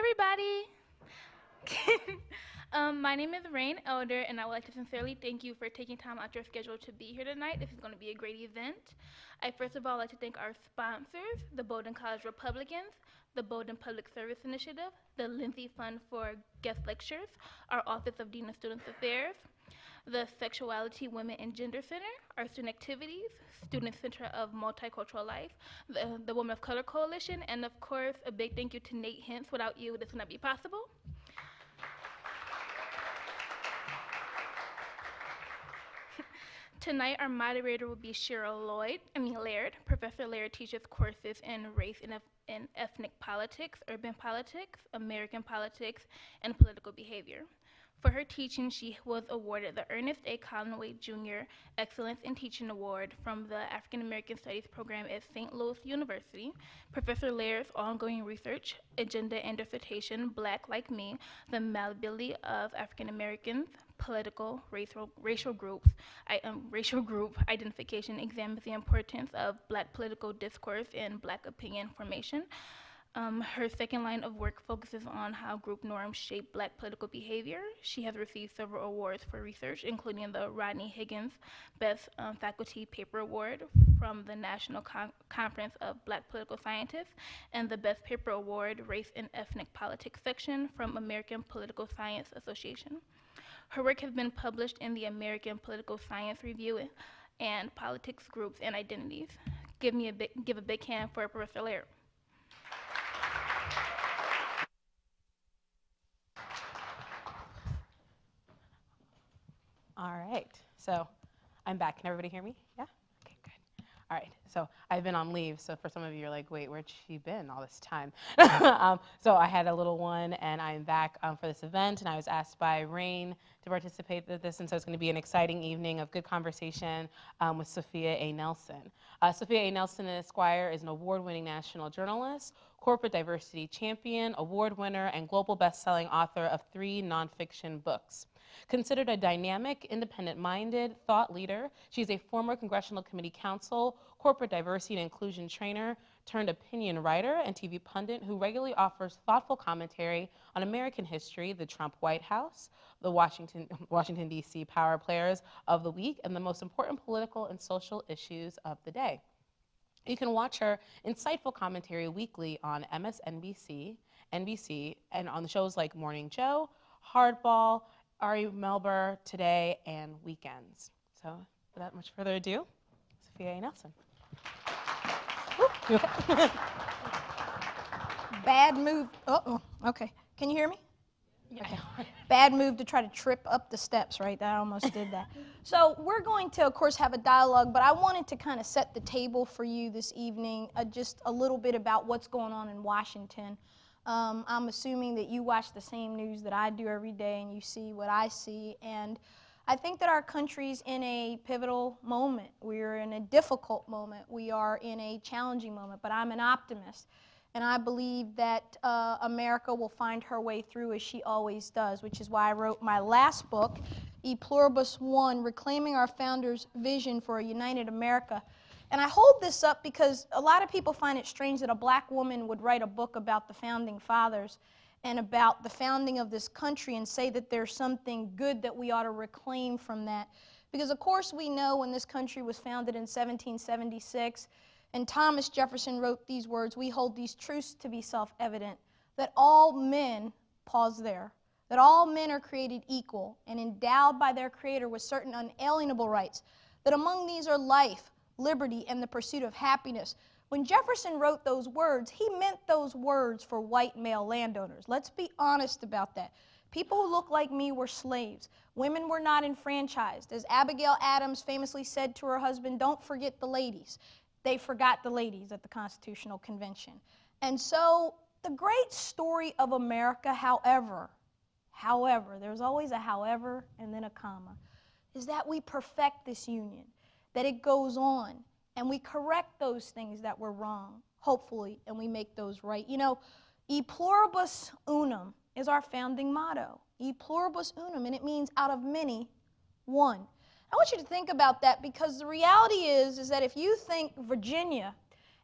everybody. My name is RAYNE Elder, and I would like to sincerely thank you for taking time out your schedule to be here tonight. This is going to be a great event. I first of all like to thank our sponsors, the Bowdoin College Republicans, the Bowdoin Public Service Initiative, the Lindsay Fund for Guest Lectures, our Office of Dean of Student Affairs, the Sexuality, Women, and Gender Center, our Student Activities, Student Center of Multicultural Life, the Women of Color Coalition, and of course, a big thank you to Nate Hintz. Without you, this would not be possible. Tonight, our moderator will be Laird. Professor Laird teaches courses in race and ethnic politics, urban politics, American politics, and political behavior. For her teaching, she was awarded the Ernest A. Conway Jr. Excellence in Teaching Award from the African American Studies program at St. Louis University. Professor Laird's ongoing research, agenda, and dissertation, Black Like Me, the Malleability of African Americans, Political Racial Group Identification, examines the importance of Black political discourse and Black opinion formation. Her second line of work focuses on how group norms shape Black political behavior. She has received several awards for research, including the Rodney Higgins Best Faculty Paper Award from the National Conference of Black Political Scientists and the Best Paper Award, Race and Ethnic Politics section from American Political Science Association. Her work has been published in the American Political Science Review and Politics Groups and Identities. Give a big hand for Professor Laird. All right, so I'm back. Can everybody hear me? Yeah? Okay, good. All right, so I've been on leave, so for some of you, you're like, wait, where'd she been all this time? So I had a little one, and I'm back for this event, and I was asked by RAYNE to participate in this, and so it's going to be an exciting evening of good conversation with Sophia A. Nelson. Sophia A. Nelson, Esquire, is an award-winning national journalist, corporate diversity champion, award winner, and global best-selling author of 3 nonfiction books. Considered a dynamic, independent-minded thought leader, she's a former congressional committee counsel, corporate diversity and inclusion trainer, turned opinion writer and TV pundit who regularly offers thoughtful commentary on American history, the Trump White House, the Washington, D.C. power players of the week, and the most important political and social issues of the day. You can watch her insightful commentary weekly on MSNBC, NBC, and on the shows like Morning Joe, Hardball, Ari Melber, Today, and Weekends. So without much further ado, Sophia A. Nelson. You okay? Bad move. Uh-oh. Okay. Can you hear me? Yeah. Okay. Bad move to try to trip up the steps, right? I almost did that. So we're going to, of course, have a dialogue, but I wanted to kind of set the table for you this evening, just a little bit about what's going on in Washington. I'm assuming that you watch the same news that I do every day and you see what I see. And I think that our country's in a pivotal moment. We're in a difficult moment. We are in a challenging moment, but I'm an optimist. And I believe that America will find her way through as she always does, which is why I wrote my last book, E Pluribus I, Reclaiming Our Founders' Vision for a United America. And I hold this up because a lot of people find it strange that a black woman would write a book about the founding fathers and about the founding of this country and say that there's something good that we ought to reclaim from that. Because of course we know when this country was founded in 1776, and Thomas Jefferson wrote these words, we hold these truths to be self-evident, that all men, pause there, that all men are created equal and endowed by their Creator with certain unalienable rights, that among these are life, liberty, and the pursuit of happiness. When Jefferson wrote those words, he meant those words for white male landowners. Let's be honest about that. People who look like me were slaves. Women were not enfranchised. As Abigail Adams famously said to her husband, don't forget the ladies. They forgot the ladies at the Constitutional Convention. And so the great story of America, however, there's always a however and then a comma, is that we perfect this union, that it goes on, and we correct those things that were wrong, hopefully, and we make those right. You know, E pluribus unum is our founding motto. E pluribus unum, and it means out of many, one. I want you to think about that because the reality is that if you think Virginia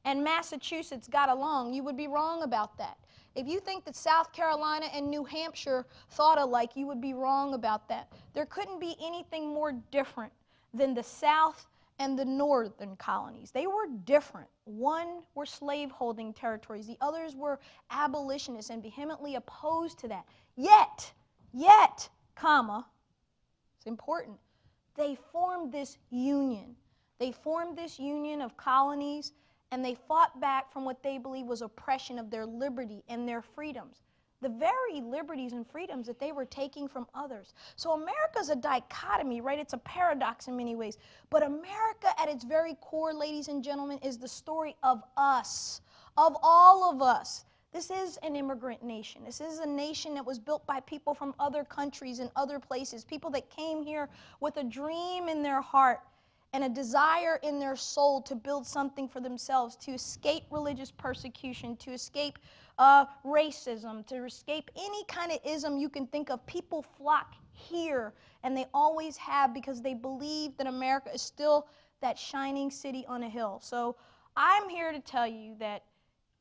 and Massachusetts got along, you would be wrong about that. If you think that South Carolina and New Hampshire thought alike, you would be wrong about that. There couldn't be anything more different than the South and the northern colonies. They were different. One were slave-holding territories. The others were abolitionists and vehemently opposed to that. Yet, comma, it's important, they formed this union. They formed this union of colonies, and they fought back from what they believed was oppression of their liberty and their freedoms, the very liberties and freedoms that they were taking from others. So America's a dichotomy, right? It's a paradox in many ways. But America at its very core, ladies and gentlemen, is the story of us, of all of us. This is an immigrant nation. This is a nation that was built by people from other countries and other places, people that came here with a dream in their heart and a desire in their soul to build something for themselves, to escape religious persecution, to escape racism, to escape any kind of ism you can think of. People flock here, and they always have, because they believe that America is still that shining city on a hill. So I'm here to tell you that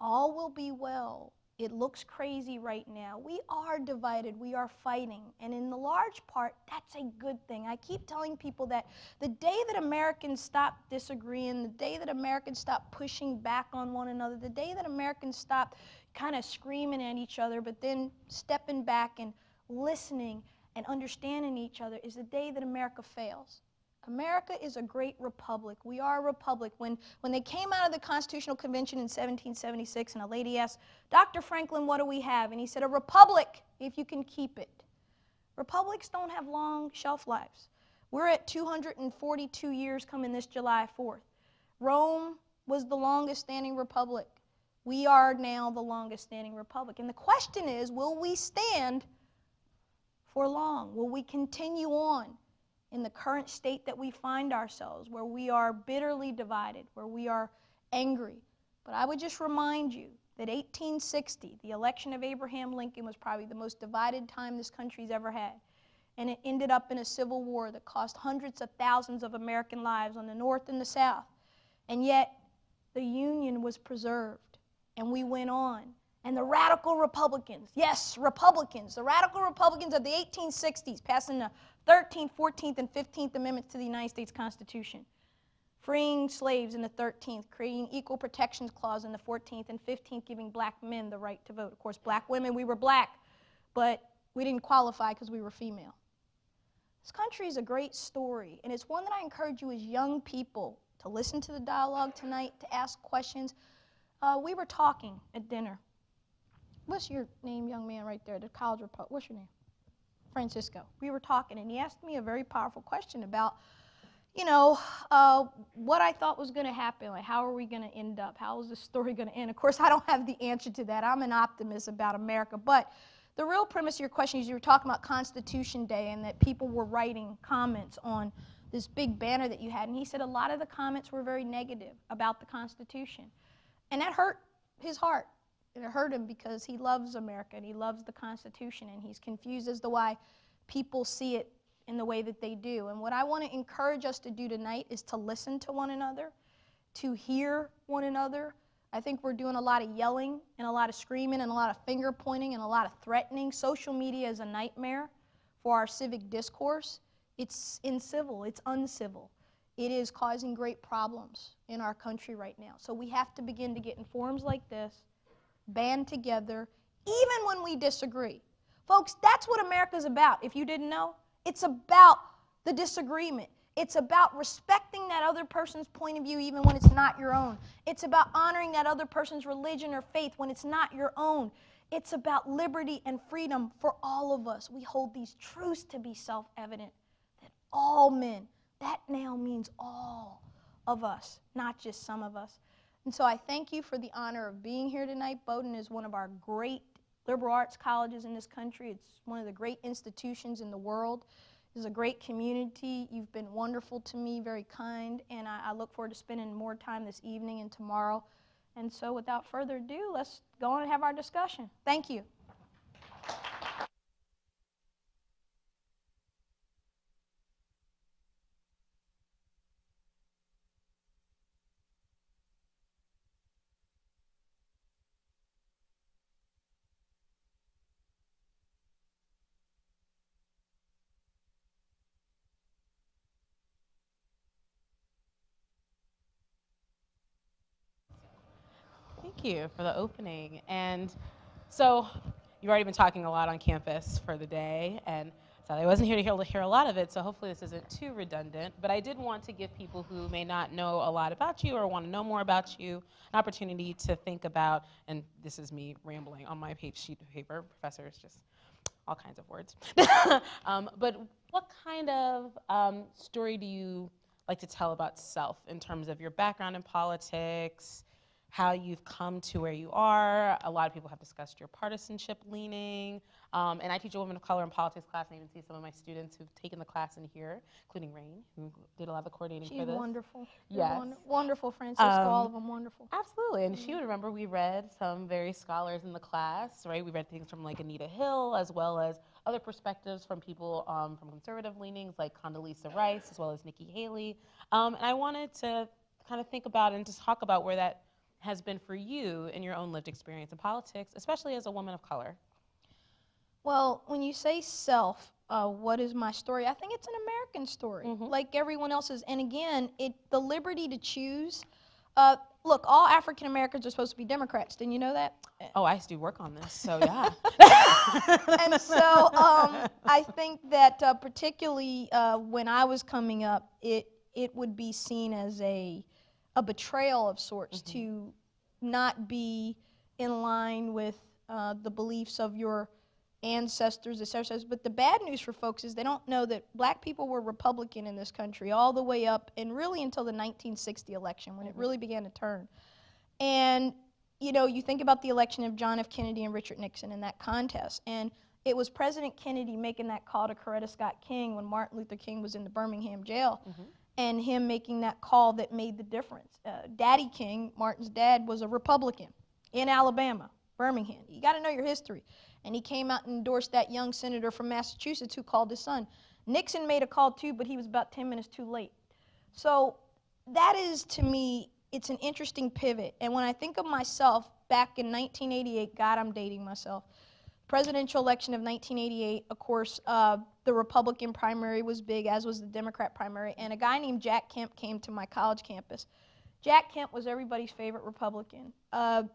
all will be well. It looks crazy right now. We are divided. We are fighting. And in the large part, that's a good thing. I keep telling people that the day that Americans stop disagreeing, the day that Americans stop pushing back on one another, the day that Americans stop kind of screaming at each other, but then stepping back and listening and understanding each other, is the day that America fails. America is a great republic. We are a republic. When they came out of the Constitutional Convention in 1776, and a lady asked, Dr. Franklin, what do we have? And he said, a republic, if you can keep it. Republics don't have long shelf lives. We're at 242 years coming this July 4th. Rome was the longest standing republic. We are now the longest standing republic. And the question is, will we stand for long? Will we continue on in the current state that we find ourselves, where we are bitterly divided, where we are angry? But I would just remind you that 1860, the election of Abraham Lincoln, was probably the most divided time this country's ever had. And it ended up in a civil war that cost hundreds of thousands of American lives on the North and the South. And yet, the Union was preserved, and we went on. And the radical Republicans, yes, Republicans, the radical Republicans of the 1860s, passing the 13th, 14th, and 15th Amendments to the United States Constitution, freeing slaves in the 13th, creating equal protections clause in the 14th, and 15th, giving black men the right to vote. Of course, black women, we were black, but we didn't qualify because we were female. This country is a great story, and it's one that I encourage you as young people to listen to the dialogue tonight, to ask questions. We were talking at dinner. What's your name, young man, right there, the college reporter? What's your name? Francisco. We were talking, and he asked me a very powerful question about, what I thought was going to happen. Like, how are we going to end up? How is this story going to end? Of course, I don't have the answer to that. I'm an optimist about America. But the real premise of your question is, you were talking about Constitution Day and that people were writing comments on this big banner that you had. And he said a lot of the comments were very negative about the Constitution. And that hurt his heart. And it hurt him because he loves America and he loves the Constitution, and he's confused as to why people see it in the way that they do. And what I want to encourage us to do tonight is to listen to one another, to hear one another. I think we're doing a lot of yelling and a lot of screaming and a lot of finger pointing and a lot of threatening. Social media is a nightmare for our civic discourse. It's incivil, it's uncivil. It is causing great problems in our country right now. So we have to begin to get in forums like this, band together, even when we disagree. Folks, that's what America's about, if you didn't know. It's about the disagreement. It's about respecting that other person's point of view even when it's not your own. It's about honoring that other person's religion or faith when it's not your own. It's about liberty and freedom for all of us. We hold these truths to be self-evident, that all men, that now means all of us, not just some of us. And so I thank you for the honor of being here tonight. Bowdoin is one of our great liberal arts colleges in this country. It's one of the great institutions in the world. It's a great community. You've been wonderful to me, very kind, and I look forward to spending more time this evening and tomorrow. And so without further ado, let's go on and have our discussion. Thank you. thank you for the opening. And so you've already been talking a lot on campus for the day, and so I wasn't here to hear a lot of it, so hopefully this isn't too redundant. But I did want to give people who may not know a lot about you or want to know more about you an opportunity to think about, and this is me rambling on my sheet of paper, professors, just all kinds of words. But what kind of story do you like to tell about self in terms of your background in politics, how you've come to where you are? A lot of people have discussed your partisanship leaning. And I teach a women of color in politics class, and I even see some of my students who've taken the class in here, including RAYNE, who did a lot of the coordinating for this. She's wonderful. Yes. Wonderful, Francisco, all of them wonderful. Absolutely, and she would remember we read some very scholars in the class, right? We read things from like Anita Hill, as well as other perspectives from people from conservative leanings like Condoleezza Rice, as well as Nikki Haley. And I wanted to kind of think about and just talk about where that has been for you in your own lived experience in politics, especially as a woman of color. Well, when you say self, what is my story? I think it's an American story, like everyone else's. And again, the liberty to choose. Look, all African Americans are supposed to be Democrats. Didn't you know that? Oh, I used to work on this, so yeah. And so I think that particularly when I was coming up, it would be seen as a betrayal of sorts to not be in line with the beliefs of your ancestors, etc. But the bad news for folks is they don't know that black people were Republican in this country all the way up and really until the 1960 election when it really began to turn. And you know, you think about the election of John F. Kennedy and Richard Nixon in that contest, and it was President Kennedy making that call to Coretta Scott King when Martin Luther King was in the Birmingham jail, and him making that call that made the difference. Daddy King, Martin's dad, was a Republican in Alabama, Birmingham. You got to know your history. And he came out and endorsed that young senator from Massachusetts who called his son. Nixon made a call too, but he was about 10 minutes too late. So that is, to me, it's an interesting pivot. And when I think of myself back in 1988, God, I'm dating myself, presidential election of 1988, of course, the Republican primary was big, as was the Democrat primary, and a guy named Jack Kemp came to my college campus. Jack Kemp was everybody's favorite Republican.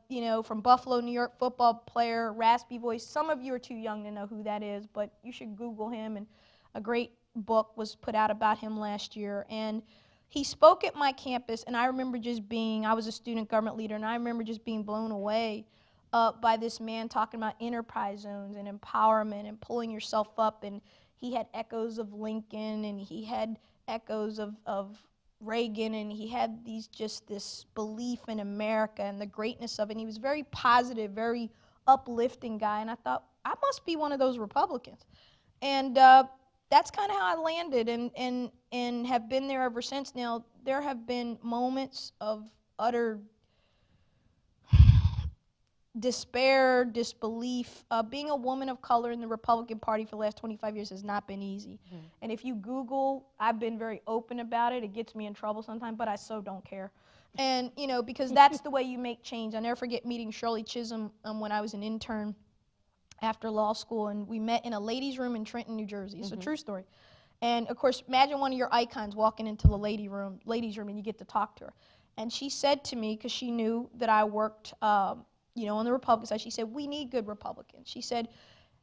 You know, from Buffalo, New York, football player, raspy voice. Some of you are too young to know who that is, but you should Google him, and a great book was put out about him last year. And he spoke at my campus, and I remember just being, I was a student government leader, and I remember just being blown away by this man talking about enterprise zones and empowerment and pulling yourself up. And he had echoes of Lincoln, and he had echoes of Reagan, and he had this belief in America and the greatness of it. And he was very positive, very uplifting guy. And I thought, I must be one of those Republicans. And that's kind of how I landed and have been there ever since. Now, there have been moments of utter despair, disbelief. Being a woman of color in the Republican Party for the last 25 years has not been easy. And if you Google, I've been very open about it. It gets me in trouble sometimes, but I so don't care. And, you know, because that's the way you make change. I'll never forget meeting Shirley Chisholm when I was an intern after law school, and we met in a ladies' room in Trenton, New Jersey. It's a true story. And, of course, imagine one of your icons walking into the ladies' room, and you get to talk to her. And she said to me, because she knew that I worked you know, on the Republican side, she said, we need good Republicans. She said,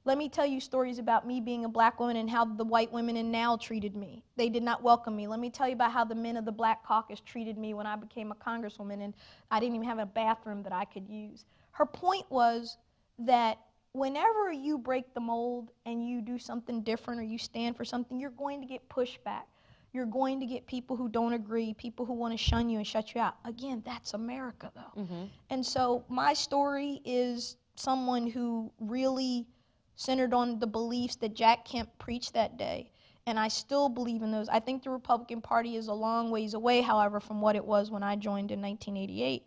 let me tell you stories about me being a black woman and how the white women in now treated me. They did not welcome me. Let me tell you about how the men of the Black Caucus treated me when I became a congresswoman and I didn't even have a bathroom that I could use. Her point was that whenever you break the mold and you do something different or you stand for something, you're going to get pushback. You're going to get people who don't agree, people who want to shun you and shut you out. Again, that's America, though. And so my story is someone who really centered on the beliefs that Jack Kemp preached that day. And I still believe in those. I think the Republican Party is a long ways away, however, from what it was when I joined in 1988.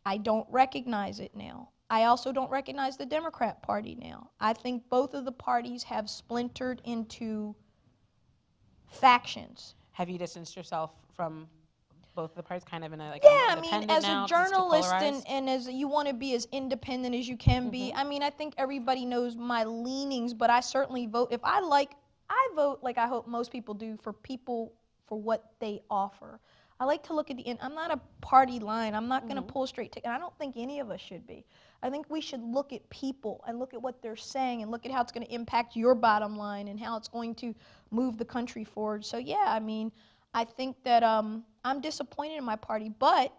I don't recognize it now. I also don't recognize the Democrat Party now. I think both of the parties have splintered into factions. Have you distanced yourself from both of the parties, kind of in a like I mean, as now, a journalist and as you want to be as independent as you can be. I mean, I think everybody knows my leanings, but I certainly vote. If I vote like I hope most people do for people for what they offer. I like to look at the end. I'm not a party line. I'm not going to pull a straight ticket. I don't think any of us should be. I think we should look at people and look at what they're saying and look at how it's going to impact your bottom line and how it's going to move the country forward. So yeah, I mean, I think that I'm disappointed in my party, but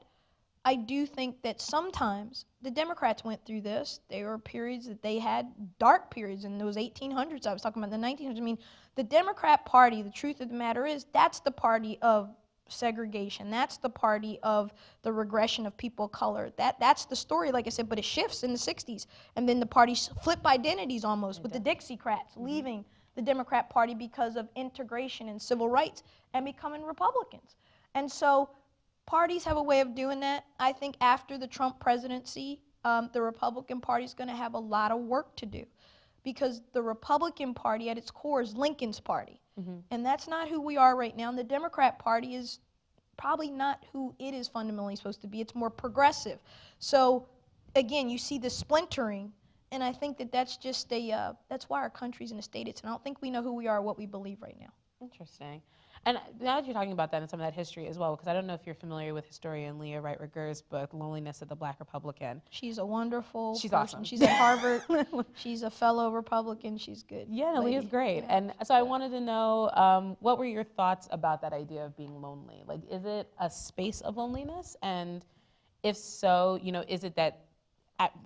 I do think that sometimes the Democrats went through this. There were periods that they had dark periods in those 1800s. I was talking about the 1900s. I mean, the Democrat Party, the truth of the matter is, that's the party of segregation. That's the party of the regression of people of color. That's the story, like I said, but it shifts in the 60s. And then the parties flip identities almost with the Dixiecrats leaving the Democrat Party because of integration and civil rights and becoming Republicans. And so parties have a way of doing that. I think after the Trump presidency, the Republican Party is going to have a lot of work to do because the Republican Party at its core is Lincoln's party. And that's not who we are right now. And the Democrat Party is probably not who it is fundamentally supposed to be. It's more progressive. So again, you see the splintering, and I think that that's just that's why our country's in a state it's in. I don't think we know who we are or what we believe right now. Interesting. And now that you're talking about that and some of that history as well, because I don't know if you're familiar with historian Leah Wright Rigueur's book, Loneliness of the Black Republican. She's a wonderful She's person. awesome. She's at Harvard. She's a fellow Republican. She's good. Yeah, no, Leah's great. Yeah. And so I wanted to know, what were your thoughts about that idea of being lonely? Like, is it a space of loneliness? And if so, you know, is it that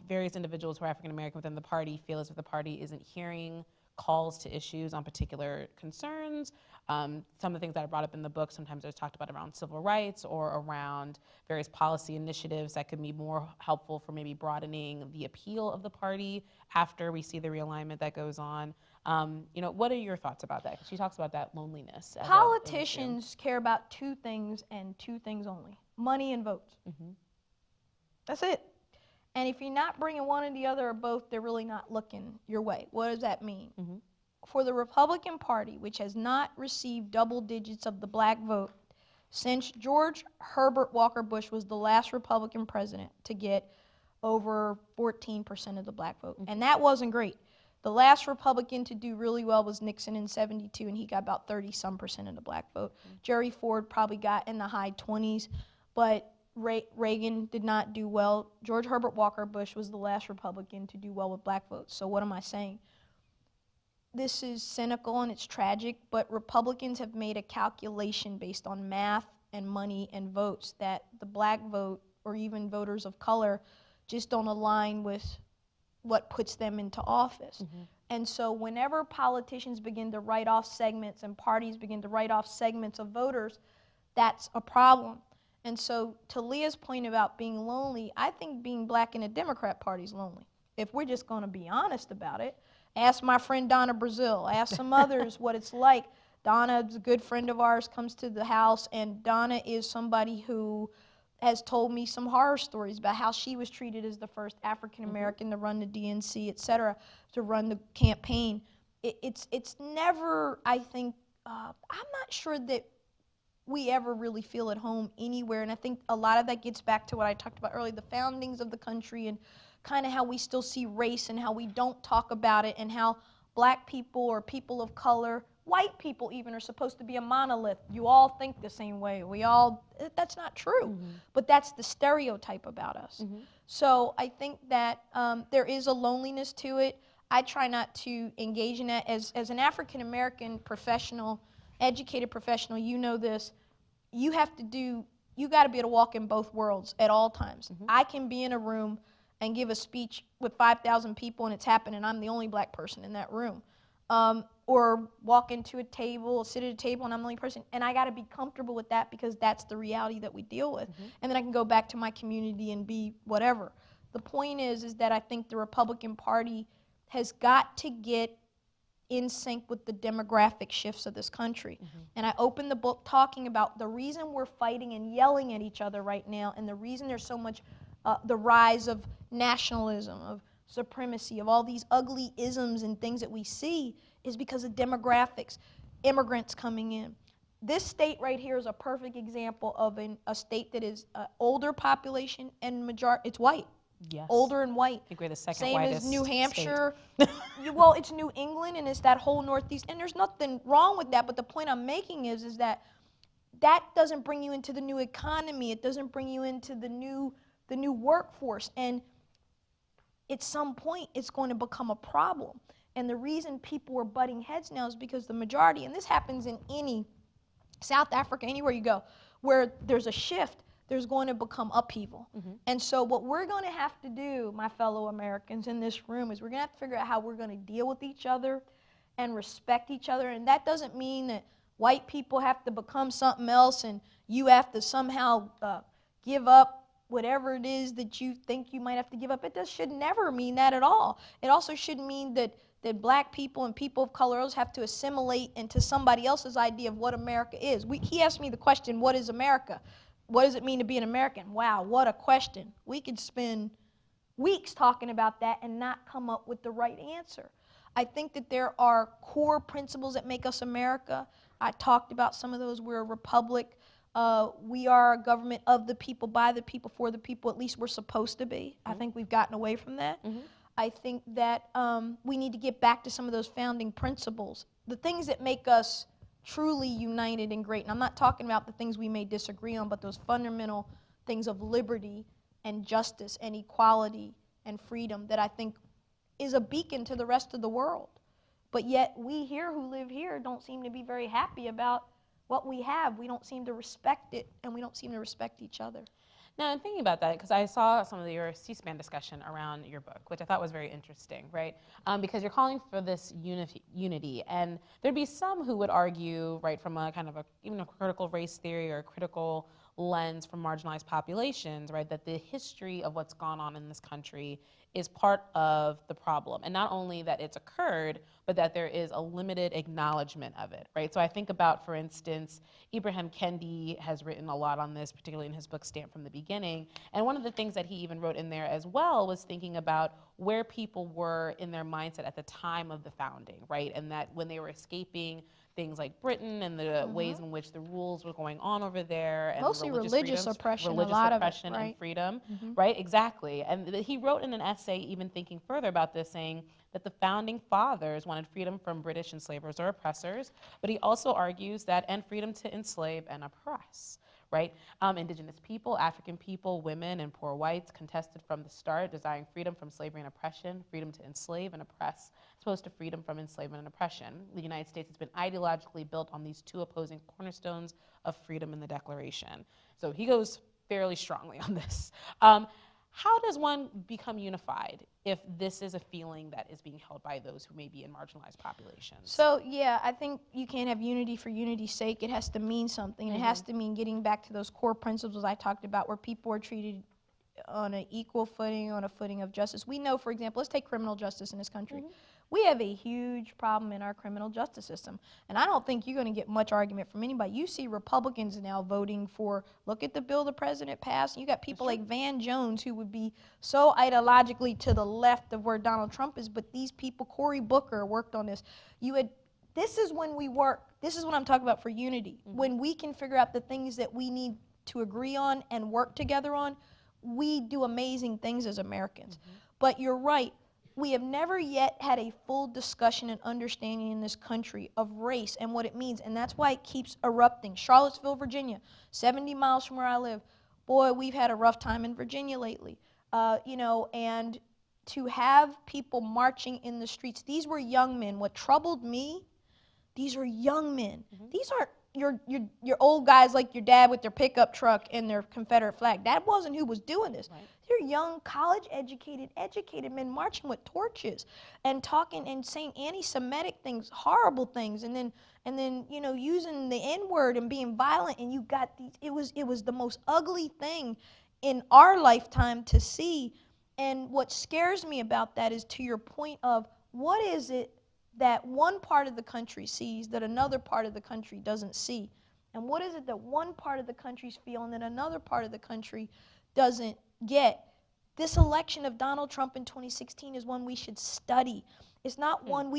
various individuals who are African American within the party feel as if the party isn't hearing calls to issues on particular concerns? Some of the things that I brought up in the book, sometimes there's talked about around civil rights or around various policy initiatives that could be more helpful for maybe broadening the appeal of the party after we see the realignment that goes on. You know, what are your thoughts about that? Because she talks about that loneliness. Politicians care about two things and two things only: money and votes. That's it. And if you're not bringing one or the other or both, they're really not looking your way. What does that mean? For the Republican Party, which has not received double digits of the black vote since George Herbert Walker Bush was the last Republican president to get over 14% of the black vote. And that wasn't great. The last Republican to do really well was Nixon in '72, and he got about 30-some% of the black vote. Jerry Ford probably got in the high 20s, but Reagan did not do well. George Herbert Walker Bush was the last Republican to do well with black votes. So what am I saying? This is cynical and it's tragic, but Republicans have made a calculation based on math and money and votes that the black vote or even voters of color just don't align with what puts them into office. And so whenever politicians begin to write off segments and parties begin to write off segments of voters, that's a problem. And so to Leah's point about being lonely, I think being black in a Democrat Party is lonely. If we're just going to be honest about it, ask my friend Donna Brazil, ask some others what it's like. Donna's a good friend of ours, comes to the house, and Donna is somebody who has told me some horror stories about how she was treated as the first African American to run the DNC, et cetera, to run the campaign. It's never, I think, I'm not sure that we ever really feel at home anywhere, and I think a lot of that gets back to what I talked about earlier, the foundings of the country and kind of how we still see race and how we don't talk about it and how black people or people of color, white people even, are supposed to be a monolith. You all think the same way. That's not true, but that's the stereotype about us. So I think that there is a loneliness to it. I try not to engage in that. As an African American professional, educated professional, you know this, you got to be able to walk in both worlds at all times. I can be in a room and give a speech with 5,000 people and it's happening, I'm the only black person in that room. Or walk into a table, sit at a table and I'm the only person, and I gotta be comfortable with that because that's the reality that we deal with. And then I can go back to my community and be whatever. The point is that I think the Republican Party has got to get in sync with the demographic shifts of this country. And I opened the book talking about the reason we're fighting and yelling at each other right now and the reason there's so much the rise of nationalism, of supremacy, of all these ugly isms and things that we see is because of demographics, immigrants coming in. This state right here is a perfect example of a state that is older population and it's white. Yes. Older and white. I think we're the second Same whitest as New Hampshire. state. Well, it's New England and it's that whole Northeast, and there's nothing wrong with that, but the point I'm making is that that doesn't bring you into the new economy. It doesn't bring you into the new workforce. And at some point, it's going to become a problem. And the reason people are butting heads now is because the majority, and this happens in any South Africa, anywhere you go, where there's a shift, there's going to become upheaval. And so what we're going to have to do, my fellow Americans in this room, is we're going to have to figure out how we're going to deal with each other and respect each other. And that doesn't mean that white people have to become something else and you have to somehow give up whatever it is that you think you might have to give up. Should never mean that at all. It also shouldn't mean that black people and people of color have to assimilate into somebody else's idea of what America is. He asked me the question, what is America? What does it mean to be an American? Wow, what a question. We could spend weeks talking about that and not come up with the right answer. I think that there are core principles that make us America. I talked about some of those. We're a republic. We are a government of the people, by the people, for the people. At least we're supposed to be. I think we've gotten away from that. I think that we need to get back to some of those founding principles, the things that make us truly united and great. And I'm not talking about the things we may disagree on, but those fundamental things of liberty and justice and equality and freedom that I think is a beacon to the rest of the world. But yet we here who live here don't seem to be very happy about what we have. We don't seem to respect it, and we don't seem to respect each other. Now, I'm thinking about that because I saw some of your C-SPAN discussion around your book, which I thought was very interesting, right? Because you're calling for this unity, and there'd be some who would argue, right, from a kind of even a critical race theory or a critical lens from marginalized populations, right, that the history of what's gone on in this country is part of the problem. And not only that it's occurred, but that there is a limited acknowledgement of it, right? So I think about, for instance, Ibram Kendi has written a lot on this, particularly in his book, Stamped from the Beginning. And one of the things that he even wrote in there as well was thinking about where people were in their mindset at the time of the founding, right? And that when they were escaping things like Britain and the ways in which the rules were going on over there, and mostly religious oppression, religious a lot oppression of it, right? and freedom, right? Exactly. And he wrote in an essay even thinking further about this, saying that the founding fathers wanted freedom from British enslavers or oppressors, but he also argues that, and freedom to enslave and oppress, right? Indigenous people, African people, women, and poor whites contested from the start, desiring freedom from slavery and oppression, freedom to enslave and oppress, as opposed to freedom from enslavement and oppression. The United States has been ideologically built on these two opposing cornerstones of freedom in the Declaration. So he goes fairly strongly on this. How does one become unified if this is a feeling that is being held by those who may be in marginalized populations? So, yeah, I think you can't have unity for unity's sake. It has to mean something. And it has to mean getting back to those core principles I talked about where people are treated on an equal footing, on a footing of justice. We know, for example, let's take criminal justice in this country. We have a huge problem in our criminal justice system. And I don't think you're going to get much argument from anybody. You see Republicans now voting for, look at the bill the president passed. You got people like Van Jones who would be so ideologically to the left of where Donald Trump is, but these people, Cory Booker worked on this. This is when we work. This is what I'm talking about for unity. When we can figure out the things that we need to agree on and work together on, we do amazing things as Americans. But you're right. We have never yet had a full discussion and understanding in this country of race and what it means, and that's why it keeps erupting. Charlottesville, Virginia, 70 miles from where I live. Boy, we've had a rough time in Virginia lately. And to have people marching in the streets, these were young men. What troubled me, these are young men. These aren't your old guys like your dad with their pickup truck and their Confederate flag. That wasn't who was doing this. Right. They're young, educated men marching with torches and talking and saying anti-Semitic things, horrible things, and then using the N-word and being violent. And you got these. It was the most ugly thing in our lifetime to see. And what scares me about that is, to your point of, what is it that one part of the country sees that another part of the country doesn't see? And what is it that one part of the country's feeling that another part of the country doesn't get? This election of Donald Trump in 2016 is one we should study. It's not one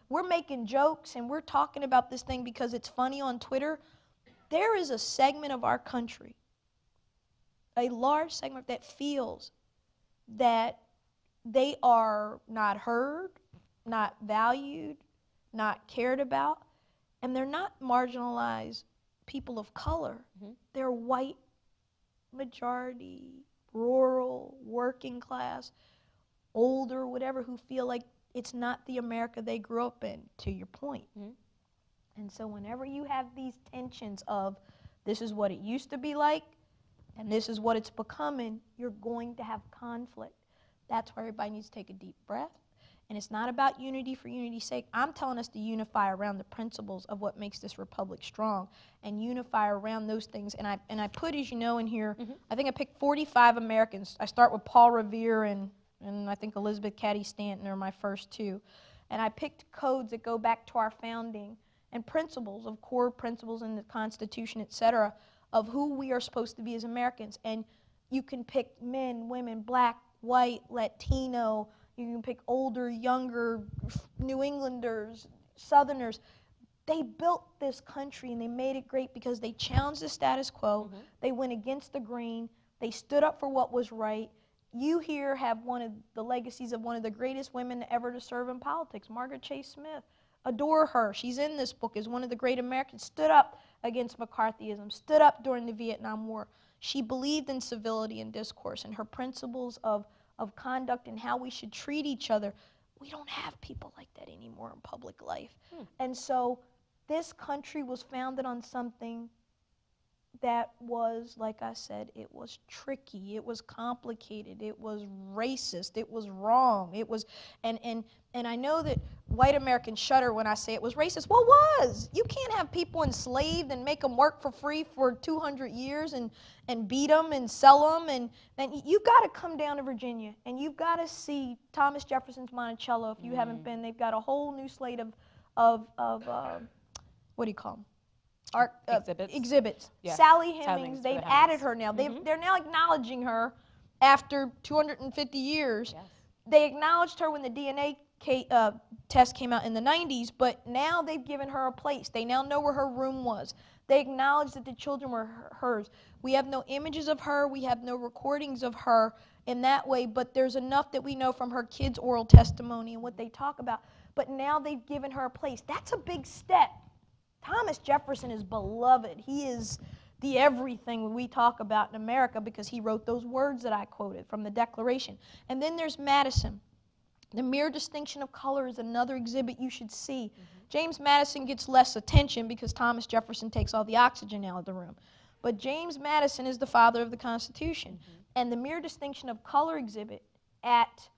we're making jokes and we're talking about this thing because it's funny on Twitter. There is a segment of our country, a large segment, that feels that they are not heard, not valued, not cared about, and they're not marginalized people of color, Mhm. they're white majority, rural, working class, older, whatever, who feel like it's not the America they grew up in, to your point. Mhm. And so whenever you have these tensions of this is what it used to be like and this is what it's becoming, you're going to have conflict. That's why everybody needs to take a deep breath. And it's not about unity for unity's sake. I'm telling us to unify around the principles of what makes this republic strong and unify around those things. And I put, as you know, in here, I think I picked 45 Americans. I start with Paul Revere and I think Elizabeth Cady Stanton are my first two. And I picked codes that go back to our founding and principles, of core principles in the Constitution, et cetera, of who we are supposed to be as Americans. And you can pick men, women, black, white, Latino. You can pick older, younger, New Englanders, Southerners. They built this country and they made it great because they challenged the status quo. They went against the grain. They stood up for what was right. You here have one of the legacies of one of the greatest women ever to serve in politics, Margaret Chase Smith. Adore her. She's in this book as one of the great Americans. Stood up against McCarthyism, stood up during the Vietnam War. She believed in civility and discourse and her principles of conduct and how we should treat each other. We don't have people like that anymore in public life. And so this country was founded on something that was, like I said, it was tricky, it was complicated, it was racist, it was wrong, it was, and I know that white Americans shudder when I say it was racist. Well, it was. You can't have people enslaved and make them work for free for 200 years and beat them and sell them, and you've got to come down to Virginia, and you've got to see Thomas Jefferson's Monticello. If you haven't been, they've got a whole new slate of what do you call them? Exhibits. Yeah. Sally Sally Hemings, Hemings, they've for the added Hemings. her now. They're now acknowledging her after 250 years. Yes. They acknowledged her when the DNA test came out in the 90s, but now they've given her a place. They now know where her room was. They acknowledged that the children were hers. We have no images of her. We have no recordings of her in that way, but there's enough that we know from her kids' oral testimony and what they talk about. But now they've given her a place. That's a big step. Thomas Jefferson is beloved. He is the everything we talk about in America because he wrote those words that I quoted from the Declaration. And then there's Madison. The mere distinction of color is another exhibit you should see. James Madison gets less attention because Thomas Jefferson takes all the oxygen out of the room. But James Madison is the father of the Constitution. And the mere distinction of color exhibit at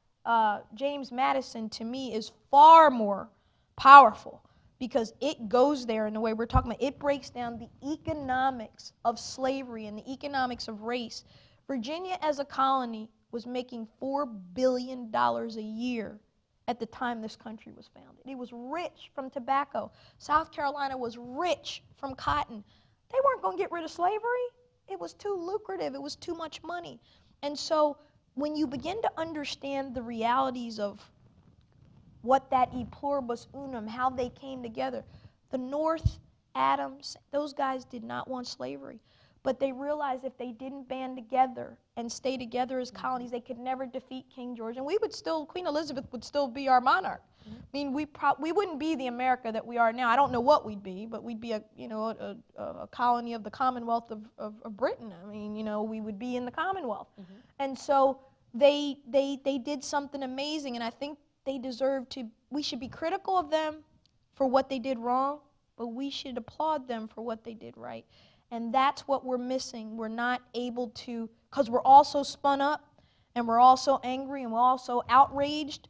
James Madison, to me, is far more powerful because it goes there in the way we're talking about. It breaks down the economics of slavery and the economics of race. Virginia as a colony was making $4 billion a year at the time this country was founded. It was rich from tobacco. South Carolina was rich from cotton. They weren't going to get rid of slavery. It was too lucrative. It was too much money. And so when you begin to understand the realities of what that e pluribus unum, how they came together. The North, Adams, those guys did not want slavery. But they realized if they didn't band together and stay together as colonies, they could never defeat King George. And we would still, Queen Elizabeth would still be our monarch. I mean, we wouldn't be the America that we are now. I don't know what we'd be, but we'd be a colony of the Commonwealth of Britain. I mean, we would be in the Commonwealth. And so they did something amazing, and I think they deserve to, we should be critical of them for what they did wrong, but we should applaud them for what they did right. And that's what we're missing. We're not able to, because we're all so spun up, and we're all so angry, and we're all so outraged,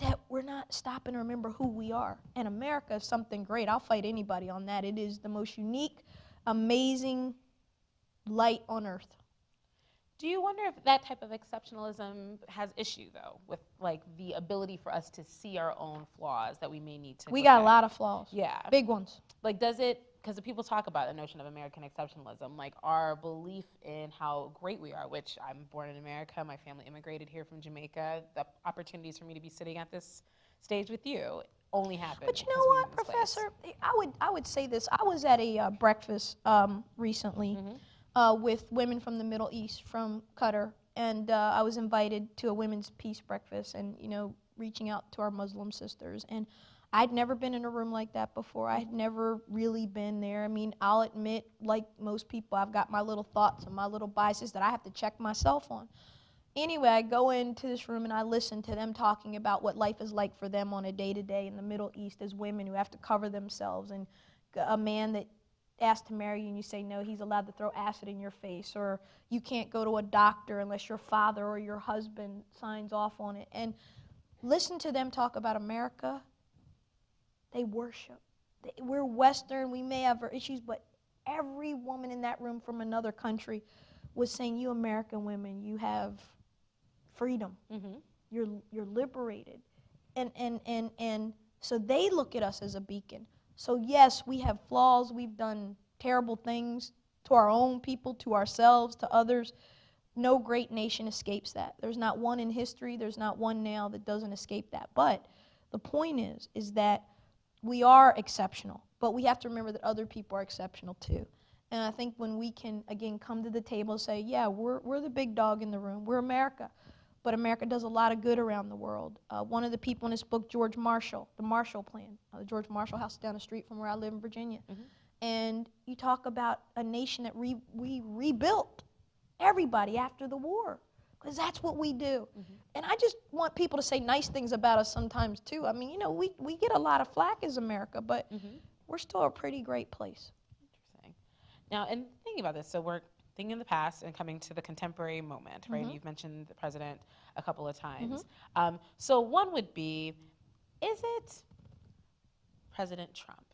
that we're not stopping to remember who we are. And America is something great. I'll fight anybody on that. It is the most unique, amazing light on earth. Do you wonder if that type of exceptionalism has issue, though, with like the ability for us to see our own flaws that we may need to? We got a lot of flaws. Yeah. Big ones. Like, does it, because people talk about the notion of American exceptionalism, like our belief in how great we are, which I'm born in America, my family immigrated here from Jamaica, the opportunities for me to be sitting at this stage with you only happened. But you know what, Professor? I would say this. I was at a breakfast recently with women from the Middle East, from Qatar, and I was invited to a women's peace breakfast and, reaching out to our Muslim sisters. And I'd never been in a room like that before. I had never really been there. I mean, I'll admit, like most people, I've got my little thoughts and my little biases that I have to check myself on. Anyway, I go into this room and I listen to them talking about what life is like for them on a day-to-day in the Middle East as women who have to cover themselves, and a man that asks to marry you and you say no, he's allowed to throw acid in your face, or you can't go to a doctor unless your father or your husband signs off on it. And listen to them talk about America. They worship. We're Western, we may have our issues, but every woman in that room from another country was saying, you American women, you have freedom. You're liberated. And so they look at us as a beacon. So yes, we have flaws. We've done terrible things to our own people, to ourselves, to others. No great nation escapes that. There's not one in history, there's not one now that doesn't escape that. But the point is that we are exceptional, but we have to remember that other people are exceptional too. And I think when we can, again, come to the table and say, yeah, we're the big dog in the room, we're America. But America does a lot of good around the world. One of the people in this book, George Marshall, the Marshall Plan, the George Marshall House down the street from where I live in Virginia. And you talk about a nation that we rebuilt everybody after the war, because that's what we do. And I just want people to say nice things about us sometimes too. I mean, you know, we get a lot of flack as America, but we're still a pretty great place. Interesting. Now, and thinking about this, so we're thinking in the past and coming to the contemporary moment, right? You've mentioned the president a couple of times. So one would be, is it President Trump,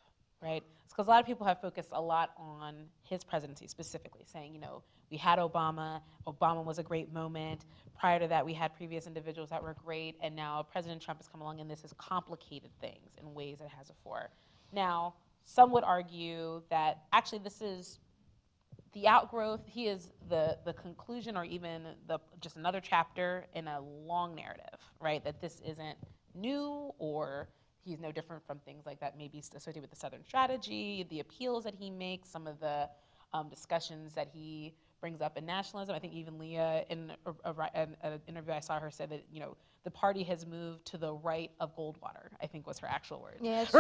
right? Because a lot of people have focused a lot on his presidency specifically, saying, you know, we had Obama was a great moment. Prior to that, we had previous individuals that were great, and now President Trump has come along and this has complicated things in ways it has before. Now, some would argue that actually this is the outgrowth, he is the conclusion or even just another chapter in a long narrative, right? That this isn't new, or he's no different from things like that maybe associated with the Southern strategy, the appeals that he makes, some of the discussions that he brings up in nationalism. I think even Leah, in an interview I saw her, said that, you know, the party has moved to the right of Goldwater, I think was her actual word. Yes.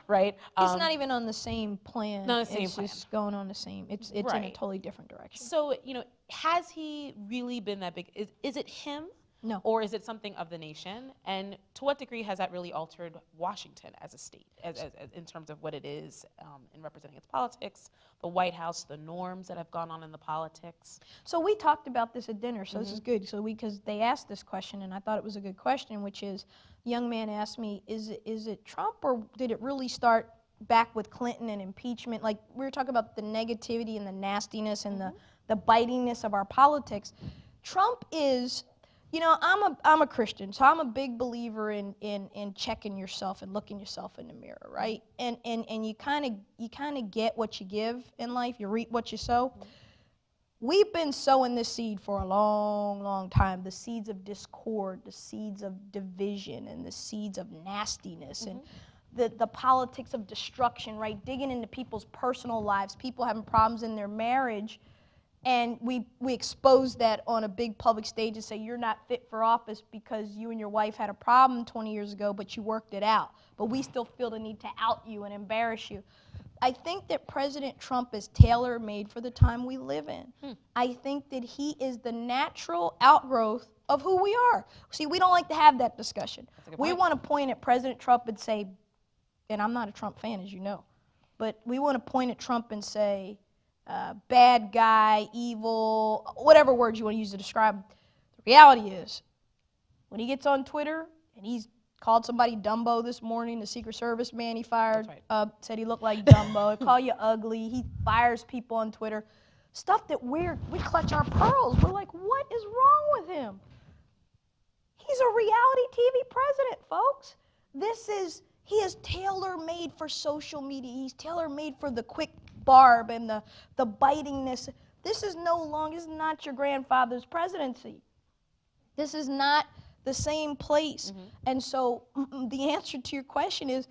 Right? It's not even on the same plan. Not the same it's plan. just going on the same. It's Right. in a totally different direction. So, you know, has he really been that big? Is it him? No. Or is it something of the nation? And to what degree has that really altered Washington as a state, as in terms of what it is in representing its politics, the White House, the norms that have gone on in the politics? So we talked about this at dinner, so this is good. So because they asked this question, and I thought it was a good question, which is, the young man asked me, is it Trump, or did it really start back with Clinton and impeachment? Like, we were talking about the negativity and the nastiness and the bitingness of our politics. Trump is, you know, I'm a Christian, so I'm a big believer in checking yourself and looking yourself in the mirror, right? And you kind of get what you give in life. You reap what you sow. We've been sowing this seed for a long, long time. The seeds of discord, the seeds of division, and the seeds of nastiness, and the politics of destruction, right? Digging into people's personal lives, people having problems in their marriage. And we expose that on a big public stage and say, you're not fit for office because you and your wife had a problem 20 years ago, but you worked it out. But we still feel the need to out you and embarrass you. I think that President Trump is tailor-made for the time we live in. I think that he is the natural outgrowth of who we are. See, we don't like to have that discussion. We want to point at President Trump and say, and I'm not a Trump fan, as you know, but we want to point at Trump and say, bad guy, evil, whatever words you want to use to describe. The reality is, when he gets on Twitter, and he's called somebody Dumbo this morning, the Secret Service man he fired, said he looked like Dumbo, call you ugly, he fires people on Twitter. Stuff that we clutch our pearls. We're like, what is wrong with him? He's a reality TV president, folks. He is tailor-made for social media. He's tailor-made for the quick barb and the bitingness. This is not your grandfather's presidency. This is not the same place. And so the answer to your question is,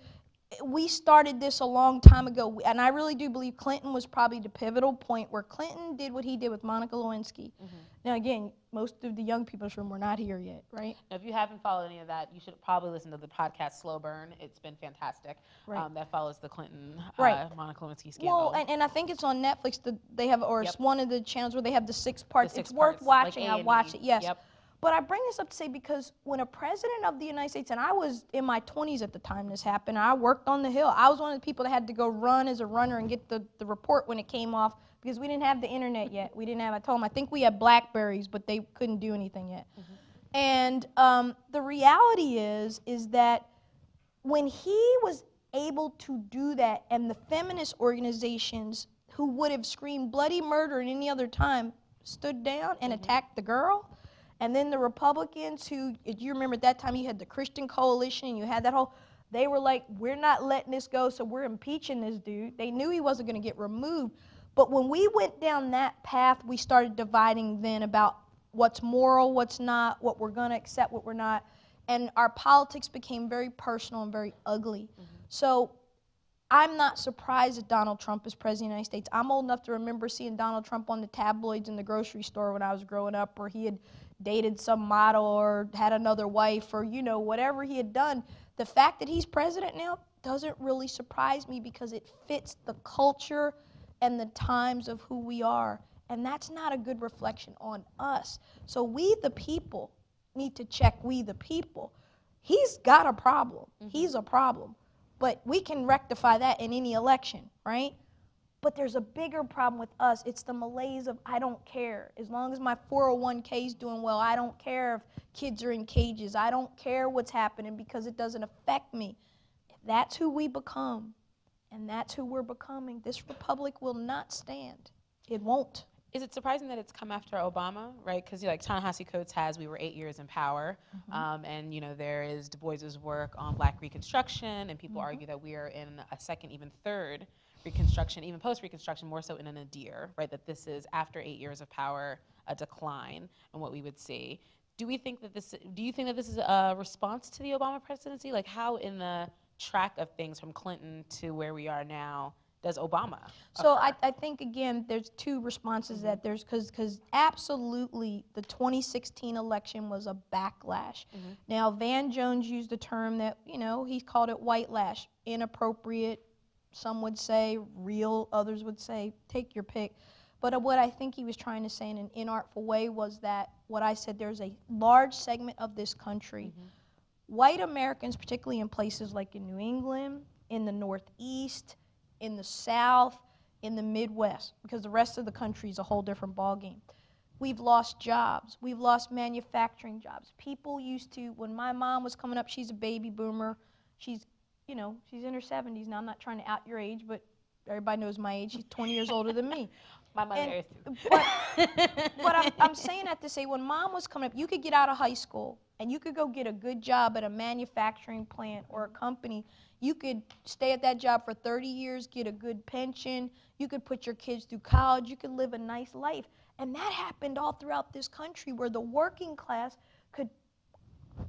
we started this a long time ago, and I really do believe Clinton was probably the pivotal point where Clinton did what he did with Monica Lewinsky. Now, again, most of the young people in this room were not here yet, right? Now, if you haven't followed any of that, you should probably listen to the podcast Slow Burn. It's been fantastic. Right. That follows the Clinton, Right. Monica Lewinsky scandal. Well, and I think it's on Netflix. They have, or it's Yep. one of the channels where they have the 6 parts. The six It's worth parts, like watching. I A&E. watched it, yes. Yep. But I bring this up to say because when a president of the United States, and I was in my 20s at the time this happened, I worked on the Hill. I was one of the people that had to go run as a runner and get the report when it came off because we didn't have the internet yet. We didn't have, I told them, I think we had Blackberries, but they couldn't do anything yet. And the reality is that when he was able to do that and the feminist organizations who would have screamed bloody murder at any other time stood down and attacked the girl, and then the Republicans who, if you remember at that time you had the Christian Coalition and you had that whole, they were like, we're not letting this go, so we're impeaching this dude. They knew he wasn't going to get removed. But when we went down that path, we started dividing then about what's moral, what's not, what we're going to accept, what we're not. And our politics became very personal and very ugly. So I'm not surprised that Donald Trump is president of the United States. I'm old enough to remember seeing Donald Trump on the tabloids in the grocery store when I was growing up, or he had dated some model or had another wife or, you know, whatever he had done. The fact that he's president now doesn't really surprise me because it fits the culture and the times of who we are. And that's not a good reflection on us. So we, the people, need to check we, the people. He's got a problem. He's a problem. But we can rectify that in any election, right? But there's a bigger problem with us. It's the malaise of I don't care. As long as my 401k is doing well, I don't care if kids are in cages. I don't care what's happening because it doesn't affect me. If that's who we become, and that's who we're becoming, this republic will not stand. It won't. Is it surprising that it's come after Obama, right? Because like Ta-Nehisi Coates has, we were 8 years in power, and you know there is Du Bois's work on Black Reconstruction, and people argue that we are in a second, even third Reconstruction, even post-Reconstruction, more so in a nadir, right? That this is after 8 years of power, a decline in what we would see. Do you think that this is a response to the Obama presidency? Like how in the track of things from Clinton to where we are now does Obama So occur? I think, again, there's two responses that there's, because absolutely the 2016 election was a backlash. Now, Van Jones used a term that, you know, he called it white lash, inappropriate, some would say real, others would say take your pick. But what I think he was trying to say in an inartful way was that what I said, there's a large segment of this country, white Americans, particularly in places like in New England, in the Northeast, in the South, in the Midwest, because the rest of the country is a whole different ballgame. We've lost jobs. We've lost manufacturing jobs. People used to, when my mom was coming up, she's a baby boomer. She's, you know, she's in her 70s now. I'm not trying to out your age, but everybody knows my age. She's 20 years older than me. My mother And- is too. But I'm saying that to say when mom was coming up, you could get out of high school and you could go get a good job at a manufacturing plant or a company. You could stay at that job for 30 years, get a good pension. You could put your kids through college. You could live a nice life. And that happened all throughout this country where the working class could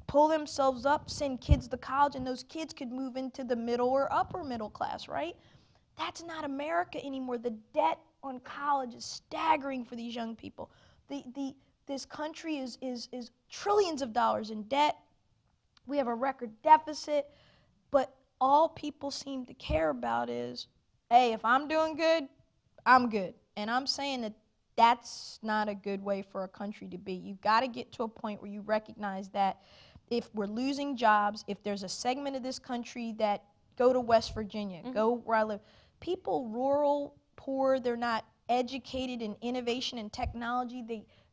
pull themselves up, send kids to college, and those kids could move into the middle or upper middle class, right? That's not America anymore. The debt on college is staggering for these young people. This country is trillions of dollars in debt. We have a record deficit, but all people seem to care about is, hey, if I'm doing good, I'm good. And I'm saying that that's not a good way for a country to be. You've got to get to a point where you recognize that if we're losing jobs, if there's a segment of this country that go to West Virginia, go where I live, people rural, poor, they're not educated in innovation and technology.